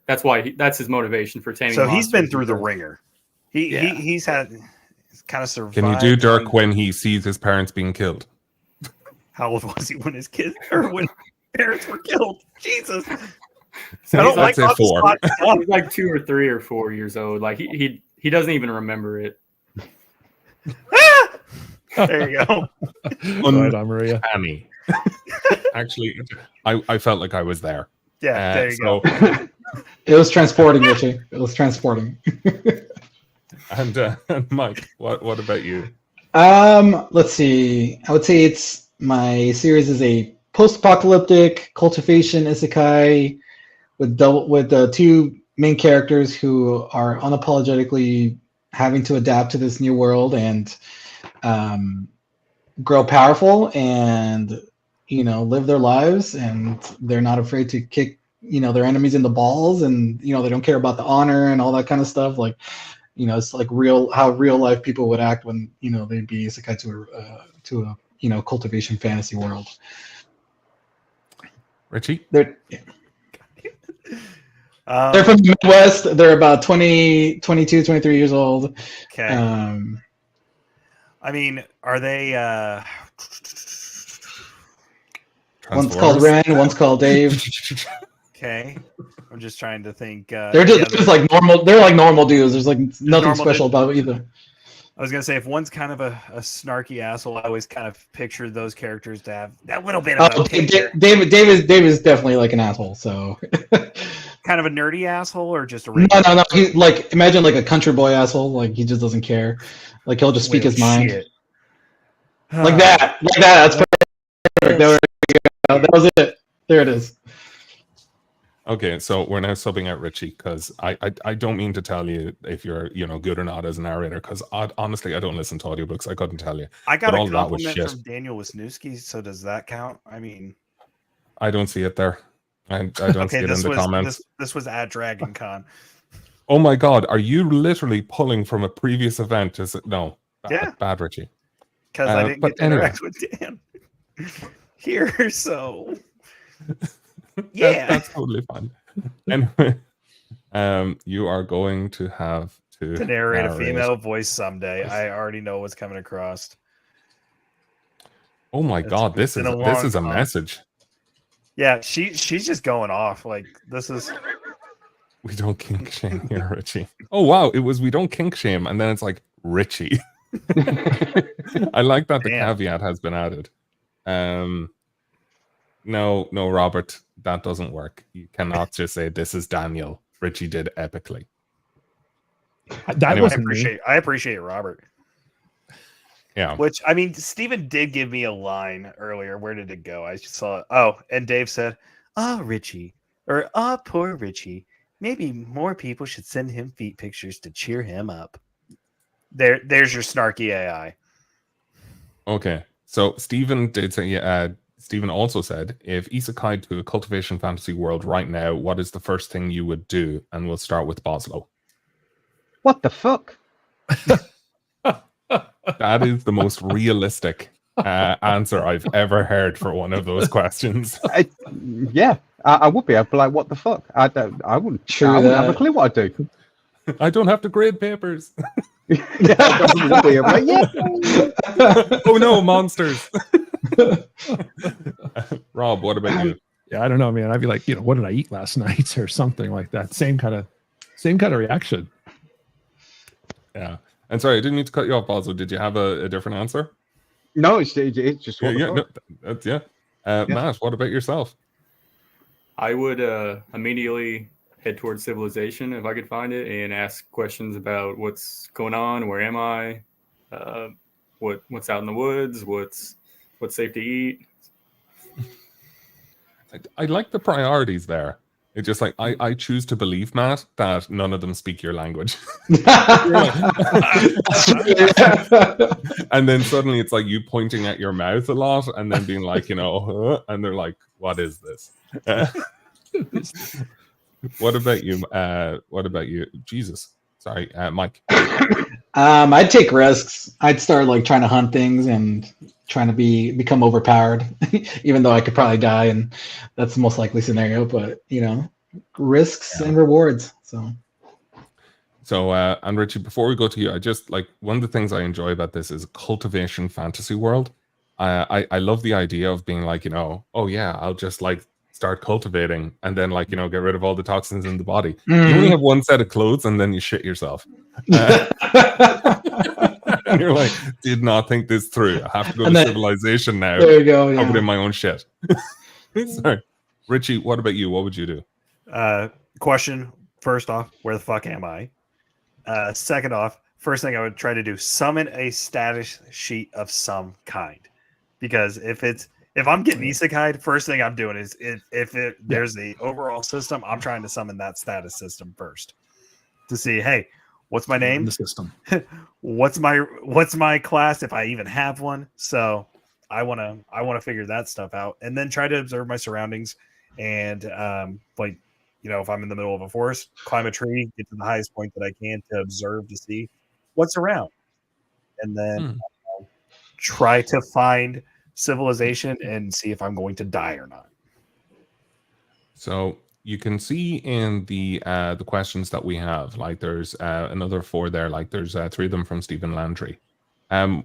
Speaker 5: that's his motivation for taming.
Speaker 7: So
Speaker 5: monsters.
Speaker 7: he's been through the ringer. He's kind of survived.
Speaker 1: Can you do Dirk when he sees his parents being killed?
Speaker 7: How old was he when his kids or when parents were killed? Jesus.
Speaker 5: So
Speaker 7: I
Speaker 5: he's
Speaker 7: don't like
Speaker 1: Let's say
Speaker 7: on the
Speaker 1: 4.
Speaker 7: spot stuff.
Speaker 5: he's like 2 or 3 or 4 years old. Like he doesn't even remember it.
Speaker 7: There you go.
Speaker 2: Right on, Maria.
Speaker 1: Uncanny. Actually, I felt like I was there.
Speaker 7: Yeah, there you
Speaker 1: so,
Speaker 7: go.
Speaker 4: It was transporting, Richie. It was transporting.
Speaker 1: And Mike, what about you?
Speaker 4: Let's see. I would say it's my series is a post-apocalyptic cultivation isekai with the two main characters who are unapologetically having to adapt to this new world and grow powerful and live their lives, and they're not afraid to kick their enemies in the balls, and they don't care about the honor and all that kind of stuff. Like it's like how real life people would act when they'd be isekai to a cultivation fantasy world.
Speaker 1: Richie?
Speaker 4: They're from the Midwest. They're about 20, 22, 23 years old.
Speaker 7: Okay. I mean, are they?
Speaker 4: One's called Ren, one's called Dave.
Speaker 7: Okay. I'm just trying to think.
Speaker 4: They're just like normal. They're like normal dudes. There's like nothing special about either.
Speaker 7: I was gonna say, if one's kind of a snarky asshole, I always kind of picture those characters to have that little bit of a picture.
Speaker 4: Dave is definitely like an asshole. So
Speaker 7: kind of a nerdy asshole, or just a
Speaker 4: no. He like imagine like a country boy asshole. Like he just doesn't care. Like he'll just speak his mind. Like that. That's perfect. There we go. That was it. There it is.
Speaker 1: Okay, so we're now subbing out Richie because I don't mean to tell you if you're good or not as a narrator, because honestly I don't listen to audiobooks. I couldn't tell you.
Speaker 7: I got
Speaker 1: all
Speaker 7: a
Speaker 1: that was
Speaker 7: compliment
Speaker 1: shit.
Speaker 7: from Daniel Wisniewski, so does that count? I mean,
Speaker 1: I don't see it there. I don't see it in the comments.
Speaker 7: This was at Dragon Con.
Speaker 1: Oh my god, are you literally pulling from a previous event? No.
Speaker 7: Yeah.
Speaker 1: Bad Richie.
Speaker 7: Because I didn't get to
Speaker 1: anyway.
Speaker 7: interact with Dan here, so yeah.
Speaker 1: That's totally fine. Anyway, you are going to have to
Speaker 7: narrate a female voice someday. I already know what's coming across.
Speaker 1: Oh my god, this is a message.
Speaker 7: Yeah, she's just going off. Like this is.
Speaker 1: We don't kink shame here, Richie. Oh wow, it was we don't kink shame, and then it's like Richie. I like that the caveat has been added. No, Robert, that doesn't work. You cannot just say this is Daniel. Richie did epically.
Speaker 7: I appreciate Robert.
Speaker 1: Yeah.
Speaker 7: Which I mean, Steven did give me a line earlier. Where did it go? I just saw it. Oh, and Dave said, Richie. Or poor Richie. Maybe more people should send him feet pictures to cheer him up. There's your snarky AI.
Speaker 1: Okay. So Steven did say Steven also said, if isekai to a cultivation fantasy world right now, what is the first thing you would do? And we'll start with Boslo.
Speaker 3: What the fuck?
Speaker 1: That is the most realistic answer I've ever heard for one of those questions.
Speaker 3: I would be. I'd be like, what the fuck? I wouldn't have a clue what I'd do.
Speaker 1: I don't have to grade papers. Oh no, monsters. Rob, what about you?
Speaker 2: Yeah, I don't know, man. I'd be like, what did I eat last night or something like that. Same kind of reaction.
Speaker 1: Yeah. And sorry, I didn't mean to cut you off, Boslo. Did you have a different answer?
Speaker 3: No, it's just
Speaker 1: Matt, what about yourself?
Speaker 5: I would immediately head towards civilization if I could find it and ask questions about what's going on, where am I, what's out in the woods, what's safe to eat.
Speaker 1: I like the priorities there. It's just like I choose to believe, Matt, that none of them speak your language. And then suddenly it's like you pointing at your mouth a lot and then being like, and they're like, what is this? What about you? Jesus. Sorry, Mike.
Speaker 4: I'd take risks. I'd start like trying to hunt things and trying to become overpowered, even though I could probably die, and that's the most likely scenario. But risks and rewards. So,
Speaker 1: and Richie, before we go to you, I just like one of the things I enjoy about this is cultivation fantasy world. I love the idea of being like, oh yeah, I'll just like start cultivating, and then like get rid of all the toxins in the body. You only have one set of clothes, and then you shit yourself. And you're like, did not think this through. I have to go to civilization now.
Speaker 4: There you go.
Speaker 1: Covered in my own shit. Sorry, Richie. What about you? What would you do?
Speaker 7: Question. First off, where the fuck am I? Second off, first thing I would try to do, summon a status sheet of some kind. Because if I'm getting isekai, first thing I'm doing is there's the overall system, I'm trying to summon that status system first to see, hey, what's my name?
Speaker 2: The system.
Speaker 7: what's my class if I even have one? So I wanna figure that stuff out, and then try to observe my surroundings, and if I'm in the middle of a forest, climb a tree, get to the highest point that I can to observe to see what's around, and then try to find civilization and see if I'm going to die or not.
Speaker 1: So you can see in the questions that we have, like there's another 4 there, like there's 3 of them from Stephen Landry.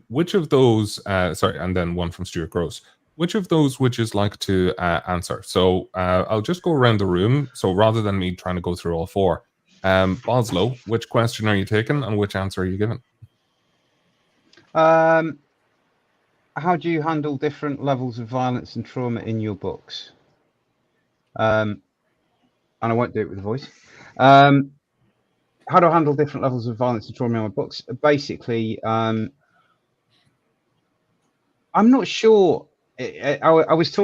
Speaker 1: Which of those, and then 1 from Stuart Gross. Which of those would you like to answer? So I'll just go around the room. So rather than me trying to go through all 4, Boslow, which question are you taking and which answer are you giving?
Speaker 3: How do you handle different levels of violence and trauma in your books? And I won't do it with a voice. How do I handle different levels of violence and trauma in my books? Basically, I'm not sure. I was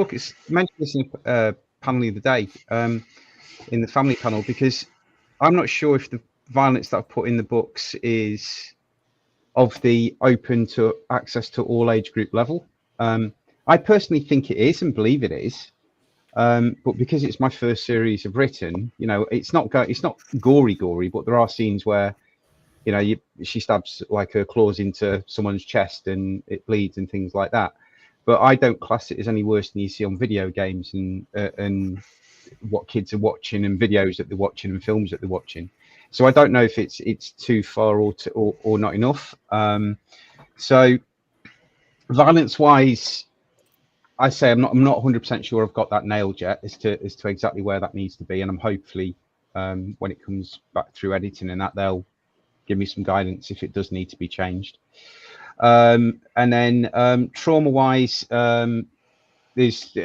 Speaker 3: mentioned this in a panel the other day, in the family panel, because I'm not sure if the violence that I've put in the books is of the open to access to all age group level. I personally think it is and believe it is, but because it's my first series I've written, it's not gory, but there are scenes where she stabs like her claws into someone's chest and it bleeds and things like that. But I don't class it as any worse than you see on video games and what kids are watching and videos that they're watching and films that they're watching. So I don't know if it's too far or not enough. So violence-wise, I say I'm not 100% sure I've got that nailed yet as to exactly where that needs to be, and I'm hopefully when it comes back through editing and that, they'll give me some guidance if it does need to be changed. And then trauma-wise, there's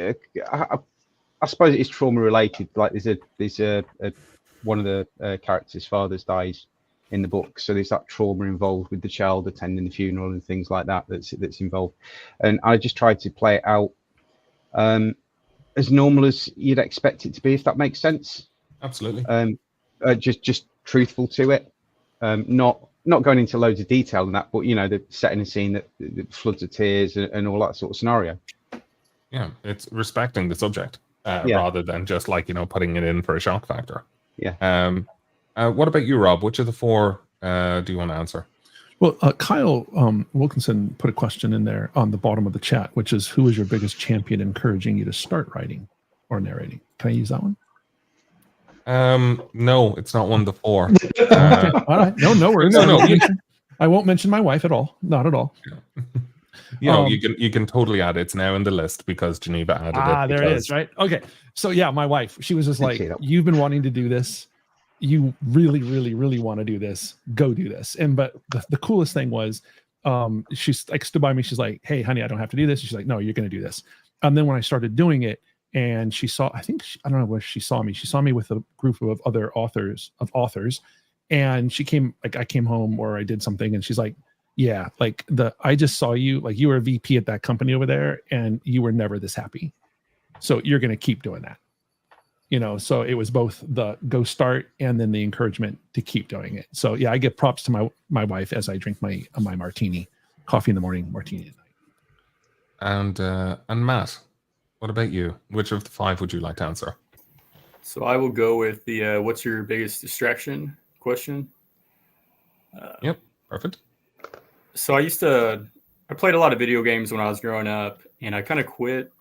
Speaker 3: I suppose it is trauma related. Like there's a one of the characters' fathers dies in the book, so there's that trauma involved with the child attending the funeral and things like that that's involved. And I just tried to play it out as normal as you'd expect it to be, if that makes sense.
Speaker 1: Absolutely.
Speaker 3: Just truthful to it, not going into loads of detail in that, but the setting a scene that floods of tears and all that sort of scenario.
Speaker 1: Yeah, it's respecting the subject rather than just putting it in for a shock factor.
Speaker 3: Yeah.
Speaker 1: What about you, Rob? Which of the 4 do you want to answer?
Speaker 2: Well, Kyle Wilkinson put a question in there on the bottom of the chat, which is, who is your biggest champion encouraging you to start writing or narrating? Can I use that one?
Speaker 1: No, it's not one of the 4.
Speaker 2: Okay. All right. No worries.
Speaker 1: No.
Speaker 2: I won't mention my wife at all. Not at all.
Speaker 1: You can totally add it. It's now in the list because Geneva added it.
Speaker 2: There it is, right? Okay. So yeah, my wife, she was just like, you've been wanting to do this. You really, really, really want to do this. Go do this. But the coolest thing was, she's like stood by me. She's like, hey, honey, I don't have to do this. She's like, no, you're going to do this. And then when I started doing it, and she saw, I don't know where she saw me. She saw me with a group of other authors, and she came, like I came home or I did something, and she's like, yeah, like I just saw you, like you were a VP at that company over there, and you were never this happy. So you're going to keep doing that. So it was both the go start and then the encouragement to keep doing it. So yeah, I give props to my wife as I drink my martini, coffee in the morning, martini at night.
Speaker 1: And Matt, what about you? Which of the 5 would you like to answer?
Speaker 5: So I will go with the what's your biggest distraction question.
Speaker 1: Yep, perfect.
Speaker 5: So I played a lot of video games when I was growing up, and I kind of quit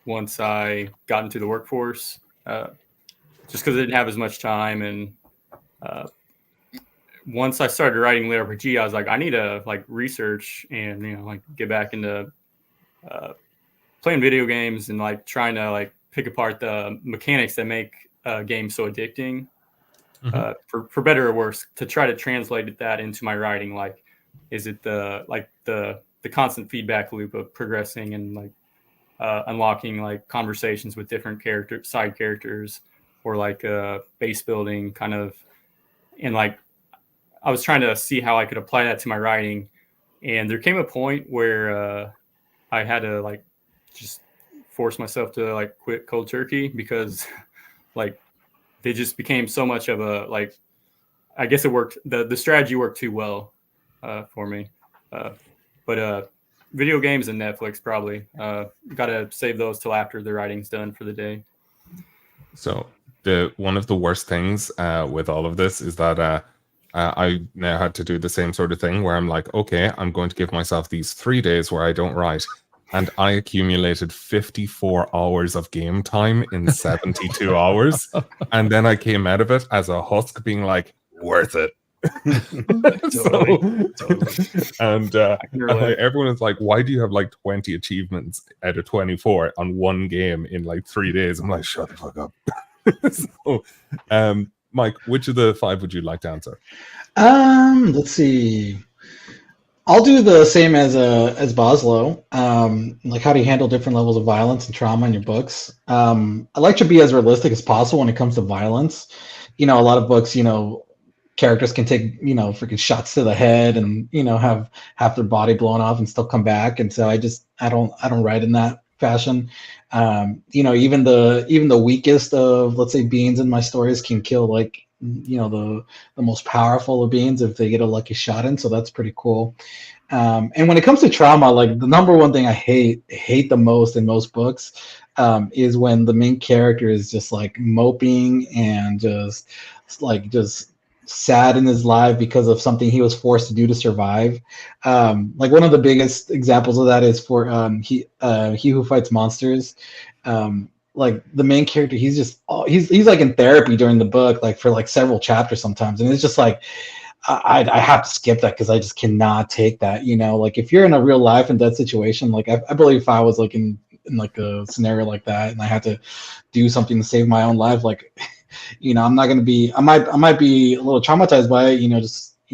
Speaker 5: once I got into the workforce, just because I didn't have as much time. And once I started writing LitRPG, I was like, I need to research and get back into playing video games and trying to pick apart the mechanics that make games so addicting,
Speaker 1: Mm-hmm.
Speaker 5: for better or worse, to try to translate that into my writing. Like, is it the constant feedback loop of progressing and like unlocking like conversations with different side characters, or like base building kind of, and like I was trying to see how I could apply that to my writing, and there came a point where I had to like just force myself to like quit cold turkey, because like they just became so much of a like, I guess it worked, the strategy worked too well for me, but video games and Netflix probably gotta save those till after the writing's done for the day.
Speaker 1: So one of the worst things with all of this is that I now had to do the same sort of thing where I'm like, okay, I'm going to give myself these 3 days where I don't write. And I accumulated 54 hours of game time in 72 hours. And then I came out of it as a husk being like, worth it. And everyone is like, why do you have like 20 achievements out of 24 on one game in like 3 days? I'm like, shut the fuck up. So, Mike, which of the 5 would you like to answer?
Speaker 4: Let's see. I'll do the same as Boslo. Like, how do you handle different levels of violence and trauma in your books? I like to be as realistic as possible when it comes to violence. A lot of books, characters can take, freaking shots to the head and, have half their body blown off and still come back. And so I don't write in that fashion. Even the weakest of, let's say, beings in my stories can kill like, the most powerful of beings if they get a lucky shot in. So that's pretty cool. And when it comes to trauma, like the number one thing I hate the most in most books is when the main character is just like moping and just sad in his life because of something he was forced to do to survive. Like one of the biggest examples of that is for He Who Fights Monsters. Like the main character, he's like in therapy during the book, like for like several chapters sometimes, and it's just like I have to skip that because I just cannot take that. Like if you're in a real life and death situation, like I believe if I was like in like a scenario like that and I had to do something to save my own life, like I'm not gonna be. I might be a little traumatized by it.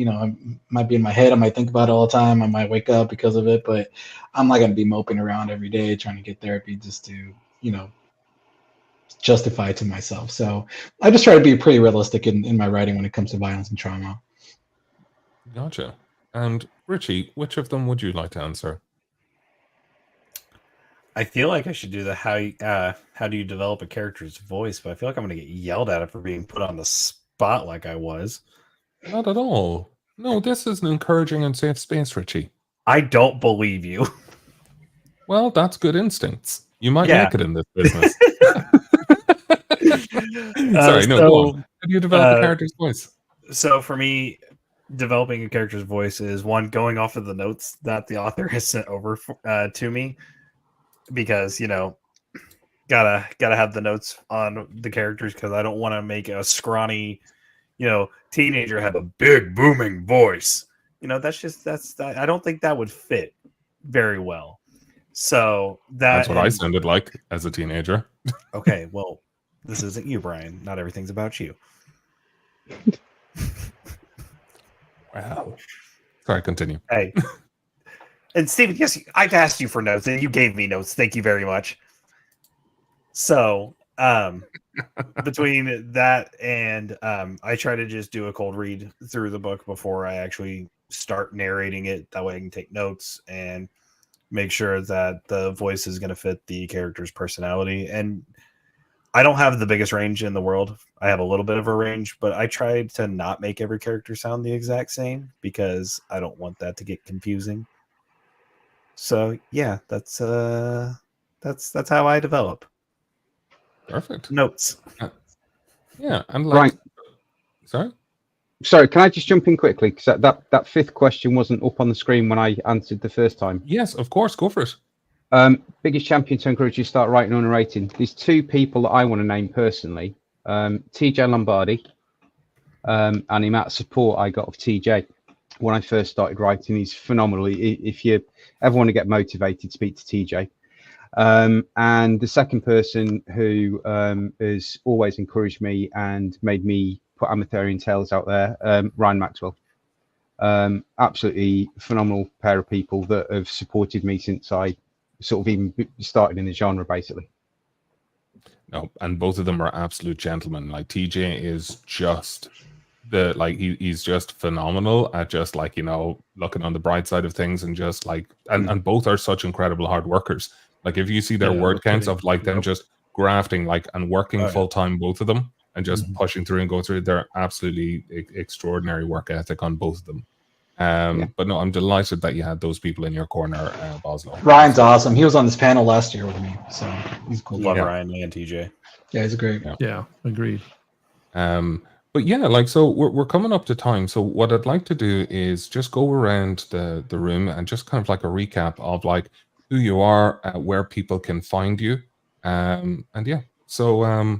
Speaker 4: I might be in my head. I might think about it all the time. I might wake up because of it, but I'm not gonna be moping around every day trying to get therapy just to justify it to myself. So I just try to be pretty realistic in my writing when it comes to violence and trauma.
Speaker 1: Gotcha. And Richie, which of them would you like to answer?
Speaker 7: I feel like I should do the how do you develop a character's voice, but I feel like I'm going to get yelled at for being put on the spot like I was.
Speaker 1: Not at all. No, this is an encouraging and safe space, Richie.
Speaker 7: I don't believe you.
Speaker 1: Well, that's good instincts. You might make it in this business. Sorry, no, go on. How do you develop a character's voice?
Speaker 7: So for me, developing a character's voice is one, going off of the notes that the author has sent over to me, because gotta have the notes on the characters, because I don't want to make a scrawny teenager have a big booming voice. That's I don't think that would fit very well. So
Speaker 1: that's what I sounded like as a teenager.
Speaker 7: Okay, well, this isn't you, Brian. Not everything's about you.
Speaker 1: Wow. Sorry, continue.
Speaker 7: Hey. And Steven, yes, I've asked you for notes, and you gave me notes. Thank you very much. So, between that and I try to just do a cold read through the book before I actually start narrating it. That way I can take notes and make sure that the voice is going to fit the character's personality. And I don't have the biggest range in the world. I have a little bit of a range, but I try to not make every character sound the exact same because I don't want that to get confusing. So yeah, that's how I develop.
Speaker 1: Perfect.
Speaker 7: Notes.
Speaker 1: Yeah, and like,
Speaker 3: right. Sorry, can I just jump in quickly? Because that fifth question wasn't up on the screen when I answered the first time.
Speaker 1: Yes, of course, go for it.
Speaker 3: Biggest champion to encourage you to start writing or narrating. There's 2 people that I want to name personally. TJ Lombardi, and the amount of support I got of TJ when I first started writing is phenomenal. If you ever want to get motivated, speak to TJ. And the second person who has always encouraged me and made me put Amatherian Tales out there, Ryan Maxwell. Absolutely phenomenal pair of people that have supported me since I sort of even started in the genre, basically.
Speaker 1: No, and both of them are absolute gentlemen. Like TJ is just he's just phenomenal at just like, looking on the bright side of things and just like, and both are such incredible hard workers. Like if you see their word counts of like them just grafting like and working full time, both of them, and just pushing through and going through, they're absolutely extraordinary work ethic on both of them. But no, I'm delighted that you had those people in your corner, Boslo.
Speaker 4: Ryan's awesome. He was on this panel last year with me, so he's cool.
Speaker 7: Love Ryan and TJ.
Speaker 4: Yeah, he's great.
Speaker 2: Yeah, agreed.
Speaker 1: But yeah, like, so we're coming up to time. So what I'd like to do is just go around the room and just kind of like a recap of like who you are, where people can find you, and yeah. So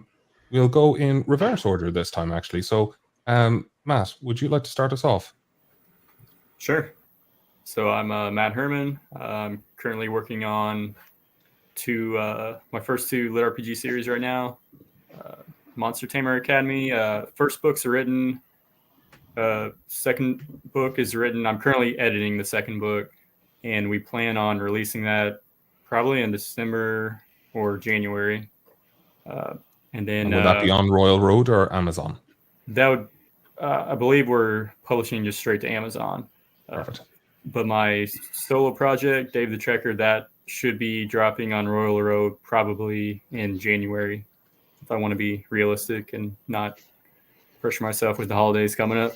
Speaker 1: we'll go in reverse order this time, actually. So Matt, would you like to start us off?
Speaker 5: Sure. So I'm Matt Herman. I'm currently working on my first two LitRPG series right now. Monster Tamer Academy. First books are written. Second book is written. I'm currently editing the second book, and we plan on releasing that probably in December or January. And then
Speaker 1: would that be on Royal Road or Amazon?
Speaker 5: That would, I believe, we're publishing just straight to Amazon.
Speaker 1: Perfect.
Speaker 5: But my solo project, Dave the Trekker, that should be dropping on Royal Road probably in January, if I want to be realistic and not pressure myself with the holidays coming up.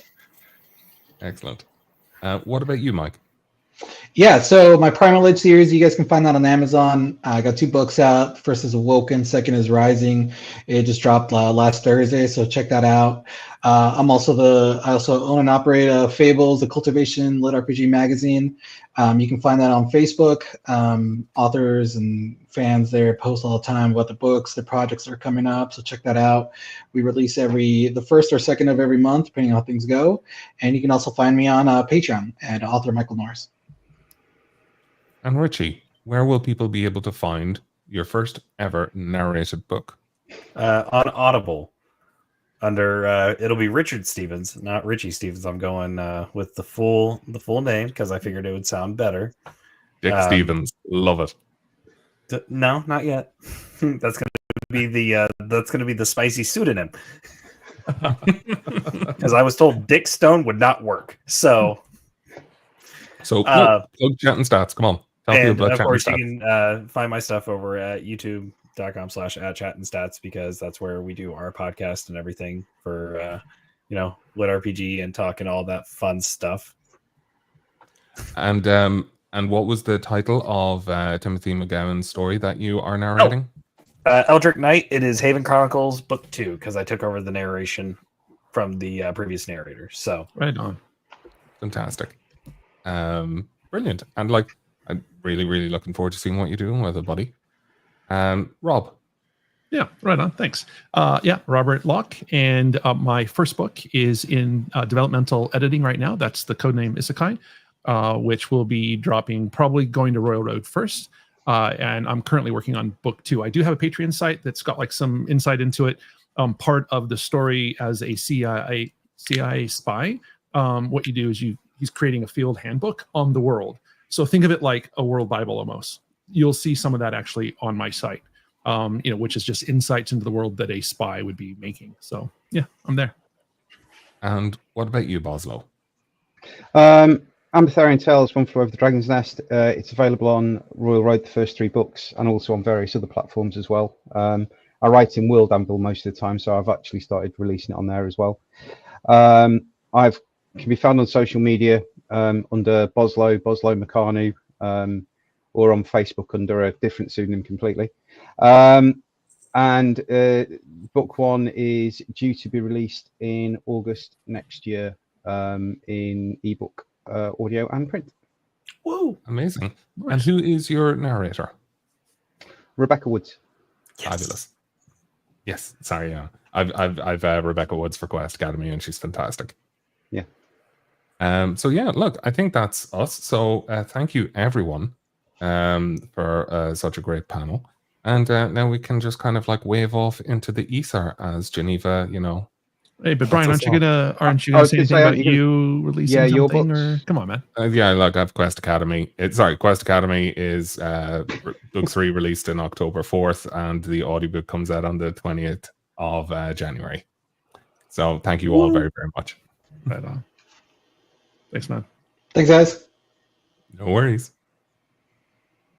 Speaker 1: Excellent. What about you, Mike?
Speaker 4: Yeah, so my Primal Age series, you guys can find that on Amazon. I got 2 books out. First is Awoken, second is Rising. It just dropped last Thursday, so check that out. I also own and operate Fables, the Cultivation LitRPG magazine. You can find that on Facebook. Authors and fans there post all the time about the books, the projects that are coming up, so check that out. We release the first or second of every month, depending on how things go. And you can also find me on Patreon at author Michael Norris.
Speaker 1: And Richie, where will people be able to find your first ever narrated book?
Speaker 7: On Audible, under it'll be Richard Stevens, not Richie Stevens. I'm going with the full name because I figured it would sound better.
Speaker 1: Dick Stevens, love it.
Speaker 7: No, not yet. That's going to be the spicy pseudonym. Because I was told Dick Stone would not work. So
Speaker 1: plug Chat and Stats. Come on.
Speaker 7: And of course, you can find my stuff over at youtube.com/@chattandstats, because that's where we do our podcast and everything for LitRPG and talking all that fun stuff.
Speaker 1: And what was the title of Timothy McGowan's story that you are narrating?
Speaker 7: Eldritch Knight. It is Haven Chronicles Book 2, because I took over the narration from the previous narrator. So
Speaker 2: right on.
Speaker 1: Fantastic. Brilliant. And like, I'm really, really looking forward to seeing what you're doing with it, buddy. Rob.
Speaker 2: Yeah, right on. Thanks. Robert Locke. And my first book is in developmental editing right now. That's the codename Isekai, which will be dropping, probably going to Royal Road first. And I'm currently working on book 2. I do have a Patreon site that's got like some insight into it. Part of the story as a CIA spy, what you do is he's creating a field handbook on the world. So think of it like a world Bible almost. You'll see some of that actually on my site, which is just insights into the world that a spy would be making. So yeah, I'm there.
Speaker 1: And what about you, Boslo?
Speaker 3: Amatherian Tales, One Flew Over the Dragon's Nest. It's available on Royal Road, the first 3 books, and also on various other platforms as well. I write in World Anvil most of the time, so I've actually started releasing it on there as well. Can be found on social media under Boslo Makanu, or on Facebook under a different pseudonym completely. And book 1 is due to be released in August next year, in ebook, audio and print.
Speaker 2: Whoa,
Speaker 1: amazing. Nice. And who is your narrator?
Speaker 3: Rebecca Woods.
Speaker 1: Yes. Fabulous. Yes, sorry, yeah. I've Rebecca Woods for Quest Academy, and she's fantastic.
Speaker 3: Yeah.
Speaker 1: So yeah, look, I think that's us. So thank you everyone for such a great panel. And now we can just kind of like wave off into the ether as Geneva, you know.
Speaker 2: Hey, but Brian,
Speaker 1: That's
Speaker 2: aren't you gonna say anything about you releasing
Speaker 3: your
Speaker 2: something?
Speaker 3: books.
Speaker 2: Or come on, man.
Speaker 1: Yeah, like I have Quest Academy. Quest Academy is book 3 released in October 4th, and the audiobook comes out on the 20th of January. So thank you all very, very much.
Speaker 2: Right on. Thanks, man.
Speaker 4: Thanks, guys.
Speaker 1: No worries.